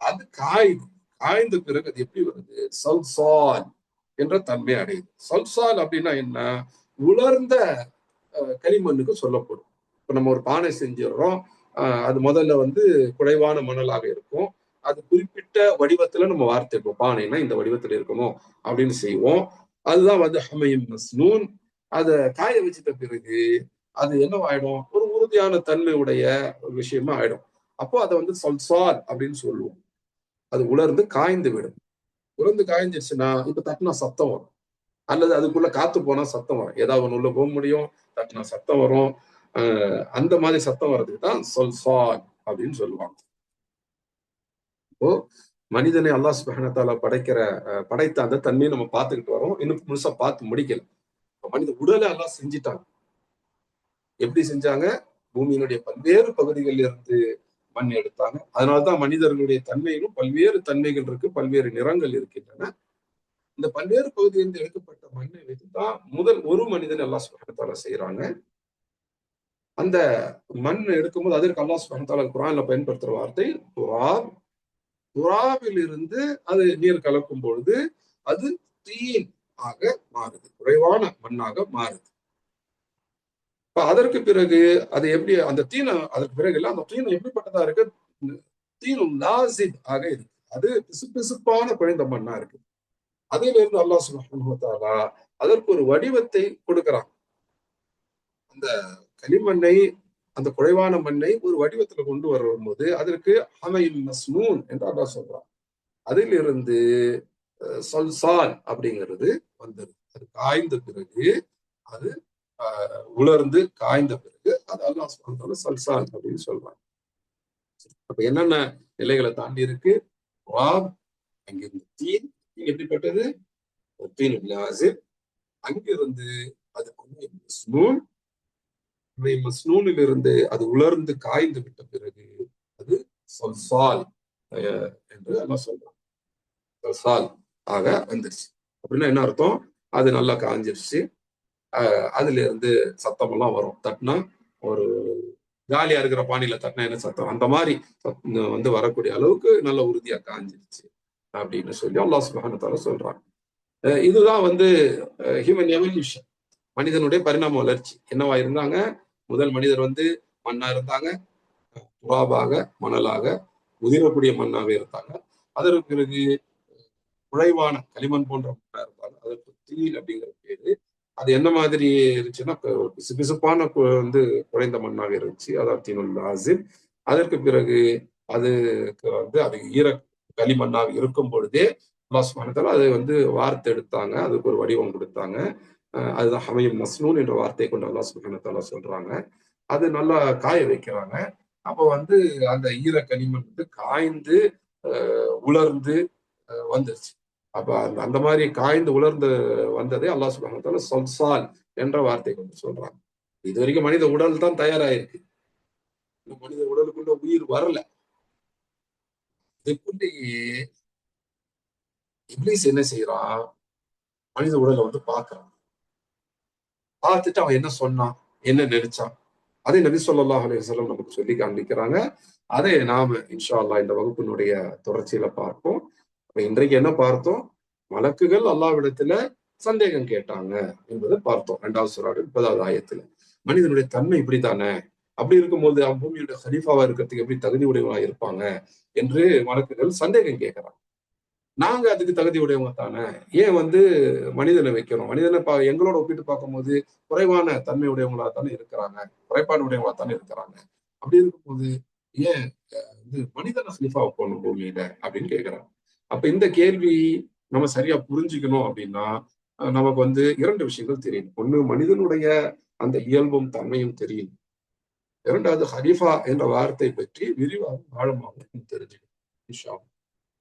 அது காயுது. காய்ந்த பிறகு அது எப்படி வருது? சல்சால் என்ற தன்மை அடையுது. சல்சால் அப்படின்னா என்ன? உலர்ந்த களிமண்ணுக்கு சொல்லப்படும். இப்ப நம்ம ஒரு பானை செஞ்சிடறோம். அது முதல்ல வந்து குறைவான மணலாக இருக்கும். அது குறிப்பிட்ட வடிவத்துல நம்ம வார்த்தைப்போம். பானைனா இந்த வடிவத்துல இருக்கணும் அப்படின்னு செய்வோம். அதுதான் வந்து ஹமஇம் மஸ்னூன். அதை காய வச்சிட்ட பிறகு அது என்னவாயிடும்? ஒரு உறுதியான தன்மையுடைய ஒரு விஷயமா ஆயிடும். அப்போ அதை வந்து சல்சால் அப்படின்னு சொல்லுவோம். அது உலர்ந்து காய்ந்து விடும். உலர்ந்து காய்ஞ்சிருச்சுன்னா இப்ப தட்டினா சத்தம் வரும். அல்லது அதுக்குள்ள காத்து போனா சத்தம் வரும். ஏதாவது ஒண்ணு உள்ள போக முடியும், தட்டினா சத்தம் வரும். அந்த மாதிரி சத்தம் வர்றதுக்கு தான் சல்சால் அப்படின்னு சொல்லுவாங்க. இப்போ மனிதனை அல்லாஹ் சுப்ஹானஹு வ தஆலா படைத்த அந்த தன்மையை நம்ம பார்த்துக்கிட்டு வரோம். இன்னும் முழுசா பார்த்து முடிக்கல. மனித உடலை எல்லாம் செஞ்சுட்டாங்க. எப்படி செஞ்சாங்க? பூமியினுடைய பல்வேறு பகுதிகளில் இருந்து மண் எடுத்தாங்க. அதனால்தான் மனிதர்களுடைய தன்மையிலும் பல்வேறு தன்மைகள் இருக்கு, பல்வேறு நிறங்கள் இருக்கின்றன. இந்த பல்வேறு பகுதியிலிருந்து எடுக்கப்பட்ட மண்ணை வைத்துதான் முதல் ஒரு மனிதன் அல்லாஹ் சுப்ஹானஹு வ தஆலா செய்யறாங்க. அந்த மண் எடுக்கும்போது அதற்கு அல்லாஹ் சுப்ஹானஹு வ தஆலா குர்ஆன்ல பயன்படுத்துற வார்த்தை துராப். துராபில் இருந்து அது நீர் கலக்கும் பொழுது அது தீன் ஆக மாறுது, குறைவான மண்ணாக மாறுது. அதற்கு பிறகு அது எப்படி அந்த தீனை அதற்கு பிறகு இல்ல அந்த தீனை எப்படிப்பட்டதா இருக்கு? தீனும் லாசித் ஆக இருக்கு. அது பிசுபிசுப்பான குறைந்த மண்ணா இருக்கு. அதிலிருந்து அல்லாஹ் சுப்ஹானஹு வ தஆலா அதற்கு ஒரு வடிவத்தை கொடுக்கிறான். அந்த களிமண்ணை, அந்த குறைவான மண்ணை ஒரு வடிவத்துல கொண்டு வரும்போது அதற்கு ஹமைல் மஸ்னூன் என்று அல்லாஹ் சொல்றான். அதிலிருந்து சல்சால் அப்படிங்கிறது வந்தது. அது காய்ந்த பிறகு, அது உலர்ந்து காய்ந்த பிறகு அது அல்லாஹ் சுப்ஹானஹு வ தஆலா சல்சால் அப்படின்னு சொல்றாங்க. அப்ப என்னென்ன நிலைகளை தாண்டி இருக்கு? அங்கிருந்து தீன் எப்படிப்பட்டது? தீன் லாசிப். அங்கிருந்து அது மஸ்னூனில் இருந்து அது உலர்ந்து காய்ந்து விட்ட பிறகு அது சல்சால் என்று அல்லாஹ் சொல்றான். சல்சால் ஆக வந்துருச்சு. அப்படின்னா என்ன அர்த்தம்? அது நல்லா காஞ்சிருச்சு. அதுல இருந்து சத்தம் எல்லாம் வரும். தட்டினா ஒரு ஜாலியா இருக்கிற பாணியில தட்டினா என்ன சத்தம், அந்த மாதிரி வந்து வரக்கூடிய அளவுக்கு நல்ல உறுதியா காஞ்சிருச்சு அப்படின்னு சொல்லி அல்லாஹ் சுப்ஹானஹு வ தஆலா சொல்றாங்க. இதுதான் வந்து ஹியூமன் எவல்யூஷன், மனிதனுடைய பரிணாம வளர்ச்சி. என்னவா இருந்தாங்க? முதல் மனிதர் வந்து மண்ணா இருந்தாங்க, துராபாக மணலாக உதிரக்கூடிய மண்ணாக இருந்தாங்க. அதற்கு பிறகு குறைவான களிமண் போன்ற மண்ணா இருந்தாங்க. அதற்கு தீன் அப்படிங்கிற பேரு. அது என்ன மாதிரி இருந்துச்சுன்னா பிசுபிசுப்பான வந்து குறைந்த மண்ணாக இருந்துச்சு, அதாவது தீனுல் லாசிப். அதற்கு பிறகு அதுக்கு வந்து அது களிமண்ணாக இருக்கும் பொழுதே அல்லாஹ் சுப்ஹானஹு வ தஆலா அதை வந்து வார்த்து எடுத்தாங்க, அதுக்கு ஒரு வடிவம் கொடுத்தாங்க. அதுதான் ஹமைல் மஸ்னூன் என்ற வார்த்தையை கொண்டு அல்லாஹ் சுப்ஹானஹு வ தஆலா சொல்றாங்க. அது நல்லா காய வைக்கிறாங்க. அப்போ வந்து அந்த களிமண் வந்து காய்ந்து உலர்ந்து வந்துருச்சு. அப்ப அந்த மாதிரி காய்ந்து உலர்ந்து வந்ததே அல்லாஹ் சுப்ஹானஹு வ தஆலா சல்சால் என்ற வார்த்தை கொண்டு சொல்றாங்க. இது வரைக்கும் மனித உடல் தான் தயாராயிருக்கு. மனித உடலுக்குள்ள உயிர் வரல. இதுக்குள்ளேயே இப்லீஸ் என்ன செய்யறான்? மனித உடலை வந்து பார்க்கறான். பார்த்துட்டு அவன் என்ன சொன்னான், என்ன நினைச்சான், அதை நபி ஸல்லல்லாஹு அலைஹி வஸல்லம் நமக்கு சொல்லி காண்பிக்கிறாங்க. அதை நாம இன்ஷா அல்லாஹ் இந்த வகுப்பினுடைய தொடர்ச்சியில பார்ப்போம். இன்றைக்கு என்ன பார்த்தோம்? மலக்குகள் அல்லாஹ்விடத்துல சந்தேகம் கேட்டாங்க என்பதை பார்த்தோம். 2வது சூரா 30வது ஆயத்துல. மனிதனுடைய தன்மை இப்படித்தானே, அப்படி இருக்கும்போது அவன் பூமியுடைய ஹலீஃபாவா இருக்கிறதுக்கு எப்படி தகுதி உடையவங்களா இருப்பாங்க என்று மலக்குகள் சந்தேகம் கேட்கிறாங்க. நாங்க அதுக்கு தகுதி உடையவங்க தானே, ஏன் வந்து மனிதனை வைக்கிறோம்? மனிதனை எங்களோட ஒப்பிட்டு பார்க்கும்போது குறைவான தன்மை உடையவங்களா தானே இருக்கிறாங்க, குறைபாடு உடையவங்களா தானே இருக்கிறாங்க. அப்படி இருக்கும்போது ஏன் வந்து மனிதனை ஹலீஃபா வைக்கணும் பூமியில அப்படின்னு கேட்கிறாங்க. அப்ப இந்த கேள்வி நம்ம சரியா புரிஞ்சுக்கணும் அப்படின்னா நமக்கு வந்து 2 விஷயங்கள் தெரியும். ஒண்ணு, மனிதனுடைய அந்த இயல்பும் தன்மையும் தெரியும். 2வது, ஹலீஃபா என்ற வார்த்தை பற்றி விரிவாகவும் ஆழமாகவும் தெரிஞ்சுக்கணும்.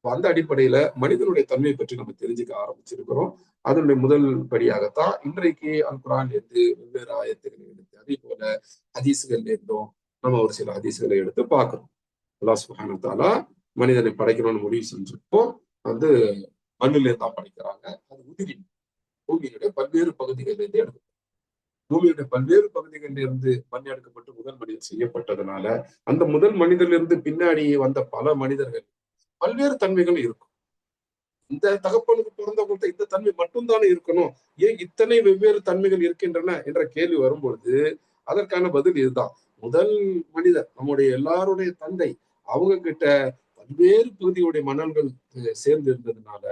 அந்த அடிப்படையில மனிதனுடைய தன்மையை பற்றி நம்ம தெரிஞ்சுக்க ஆரம்பிச்சிருக்கிறோம். அதனுடைய முதல் படியாகத்தான் இன்றைக்கு அல் குர்ஆன்ல இருந்து வெவ்வேறு ஆயத்துகளை எடுத்து, அதே போல ஹதீஸ்கள்ல இருந்தும் நம்ம ஒரு சில ஹதீஸ்களை எடுத்து பார்க்கிறோம். அல்லாஹ் சுப்ஹானஹு வ தஆலா மனிதனை படைக்கணும்னு முடிவு செஞ்சப்போ வந்து மண்ணிலே தான் படைக்கிறாங்க. அது உதிரி பூமியினுடைய பல்வேறு பகுதிகளில் இருந்து எடுக்கும். பூமியுடைய பல்வேறு பகுதிகளில் இருந்து மண் எடுக்கப்பட்டு முதல் மனிதன் செய்யப்பட்டதுனால அந்த முதல் மனிதனிலிருந்து பின்னாடி வந்த பல மனிதர்கள் பல்வேறு தன்மைகள் இருக்கும். இந்த தகப்பனுக்கு பிறந்தவங்கள்ட்ட இந்த தன்மை மட்டும்தானே இருக்கணும், ஏன் இத்தனை வெவ்வேறு தன்மைகள் இருக்கின்றன என்ற கேள்வி வரும்பொழுது அதற்கான பதில் இதுதான். முதல் மனிதர், நம்முடைய எல்லாருடைய தந்தை, அவங்க கிட்ட பல்வேறு பகுதியுடைய மணல்கள் சேர்ந்து இருந்ததுனால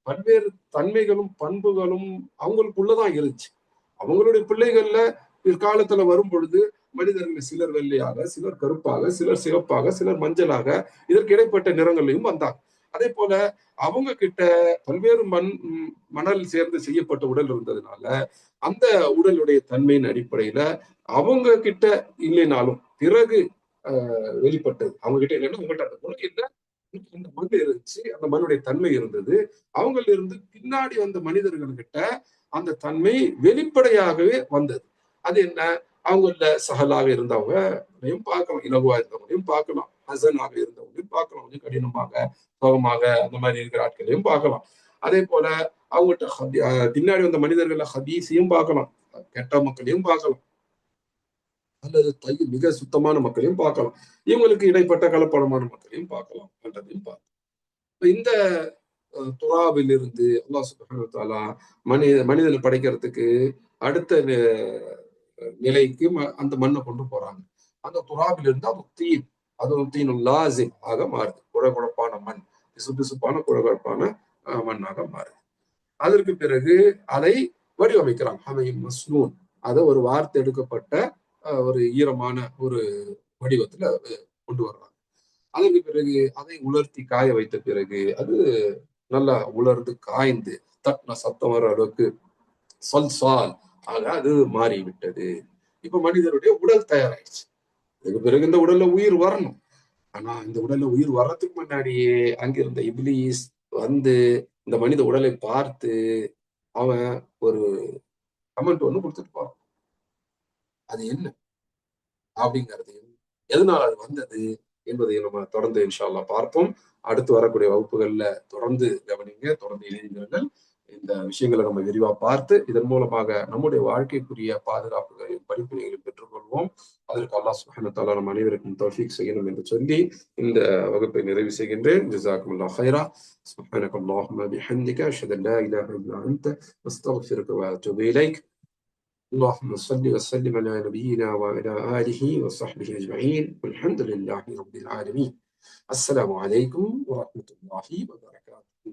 பல்வேறு தன்மைகளும் பண்புகளும் அவங்களுக்குள்ளதான் இருந்துச்சு. அவங்களுடைய பிள்ளைகள்ல பிற்காலத்துல வரும் பொழுது மனிதர்கள் சிலர் வெள்ளையாக, சிலர் கருப்பாக, சிலர் சிவப்பாக, சிலர் மஞ்சளாக, இதற்கு இடைப்பட்ட நிறங்களையும் வந்தாங்க. அதே போல அவங்க கிட்ட பல்வேறு மணல் சேர்ந்து செய்யப்பட்ட உடல் இருந்ததுனால அந்த உடலுடைய தன்மையின் அடிப்படையில அவங்க கிட்ட இல்லைனாலும் பிறகு வெளிப்பட்டது. அவங்க கிட்ட இல்லைன்னா உங்கள்கிட்ட அந்த குணம் இல்லை, அந்த மண் இருந்துச்சு, அந்த மண்ணுடைய தன்மை இருந்தது. அவங்கள இருந்து பின்னாடி வந்த மனிதர்கள் கிட்ட அந்த தன்மை வெளிப்படையாகவே வந்தது. அது என்ன? அவங்கள சஹலாக இருந்தவங்களையும் பார்க்கலாம், இலகுவா இருந்தவங்களையும் பார்க்கலாம், ஹசனாக இருந்தவங்களையும் பார்க்கலாம், கொஞ்சம் கடினமாக சோகமாக அந்த மாதிரி இருக்கிற ஆட்களையும் பார்க்கலாம். அதே போல அவங்ககிட்ட பின்னாடி வந்த மனிதர்கள ஹதீஸையும் பார்க்கலாம், கெட்ட மக்களையும் பார்க்கலாம், அல்லது மிக சுத்தமான மக்களையும் பார்க்கலாம், இவங்களுக்கு இடைப்பட்ட கலப்படமான மக்களையும் பார்க்கலாம், அல்லதையும் பார்க்கலாம். இந்த துராவில் இருந்து அல்லாஹ் சுப்ஹானஹு வ தஆலா மனிதனை படைக்கிறதுக்கு அடுத்த நிலைக்கு அந்த மண்ணை கொண்டு போறாங்க. அந்த துராவில் இருந்து அது தீன், அது தீனுல் லாசிம் ஆக மாறுது, குழகுழப்பான மண், பிசுபிசுப்பான குழகுழப்பான மண்ணாக மாறுது. அதற்கு பிறகு அதை வடிவமைக்கிறாங்க, ஹமையும் மஸ்னூன், அதை ஒரு வார்த்தை எடுக்கப்பட்ட ஒரு ஈரமான ஒரு வடிவத்துல கொண்டு வர்றாங்க. அதற்கு பிறகு அதை உலர்த்தி காய வைத்த பிறகு அது நல்லா உலர்ந்து காய்ந்து தட்டின சத்தம் வர அளவுக்கு சல்சால் ஆக அது மாறிவிட்டது. இப்ப மனிதனுடைய உடல் தயாராயிடுச்சு. அதுக்கு பிறகு இந்த உடல்ல உயிர் வரணும். ஆனா இந்த உடல்ல உயிர் வர்றதுக்கு முன்னாடியே அங்கிருந்த இப்லீஸ் வந்து இந்த மனித உடலை பார்த்து அவன் ஒரு கமெண்ட் ஒண்ணு கொடுத்துட்டு போறான். அது என்ன அப்படிங்கிறதையும், எதனால் அது வந்தது என்பதை நம்ம தொடர்ந்து இன்ஷா அல்லாஹ் பார்ப்போம். அடுத்து வரக்கூடிய வகுப்புகள்ல தொடர்ந்து கவனிங்க, தொடர்ந்து இணைந்திருங்கள். இந்த விஷயங்களை நம்ம விரிவா பார்த்து இதன் மூலமாக நம்முடைய வாழ்க்கைக்குரிய பாதுகாப்புகளையும் படிப்பினைகளையும் பெற்றுக்கொள்வோம். அதற்கு அல்லாஹ் சுப்ஹானஹு வ தஆலா நம் அனைவருக்கும் தௌஃபீக் செய்யணும் என்று சொல்லி இந்த வகுப்பை நிறைவு செய்கின்றேன். ஜஸாக்குமுல்லாஹ் ஹைரா. சுப்ஹானக அல்லாஹும்ம பிஹம்திக அஷ்ஹது அன் லா இலாஹா இல்லா அன்த அஸ்தக்ஃபிருக வ அத்தூபு இலைக். اللهم صل وسلم على نبينا وعلى آله وصحبه أجمعين والحمد لله رب العالمين. السلام عليكم ورحمة الله وبركاته.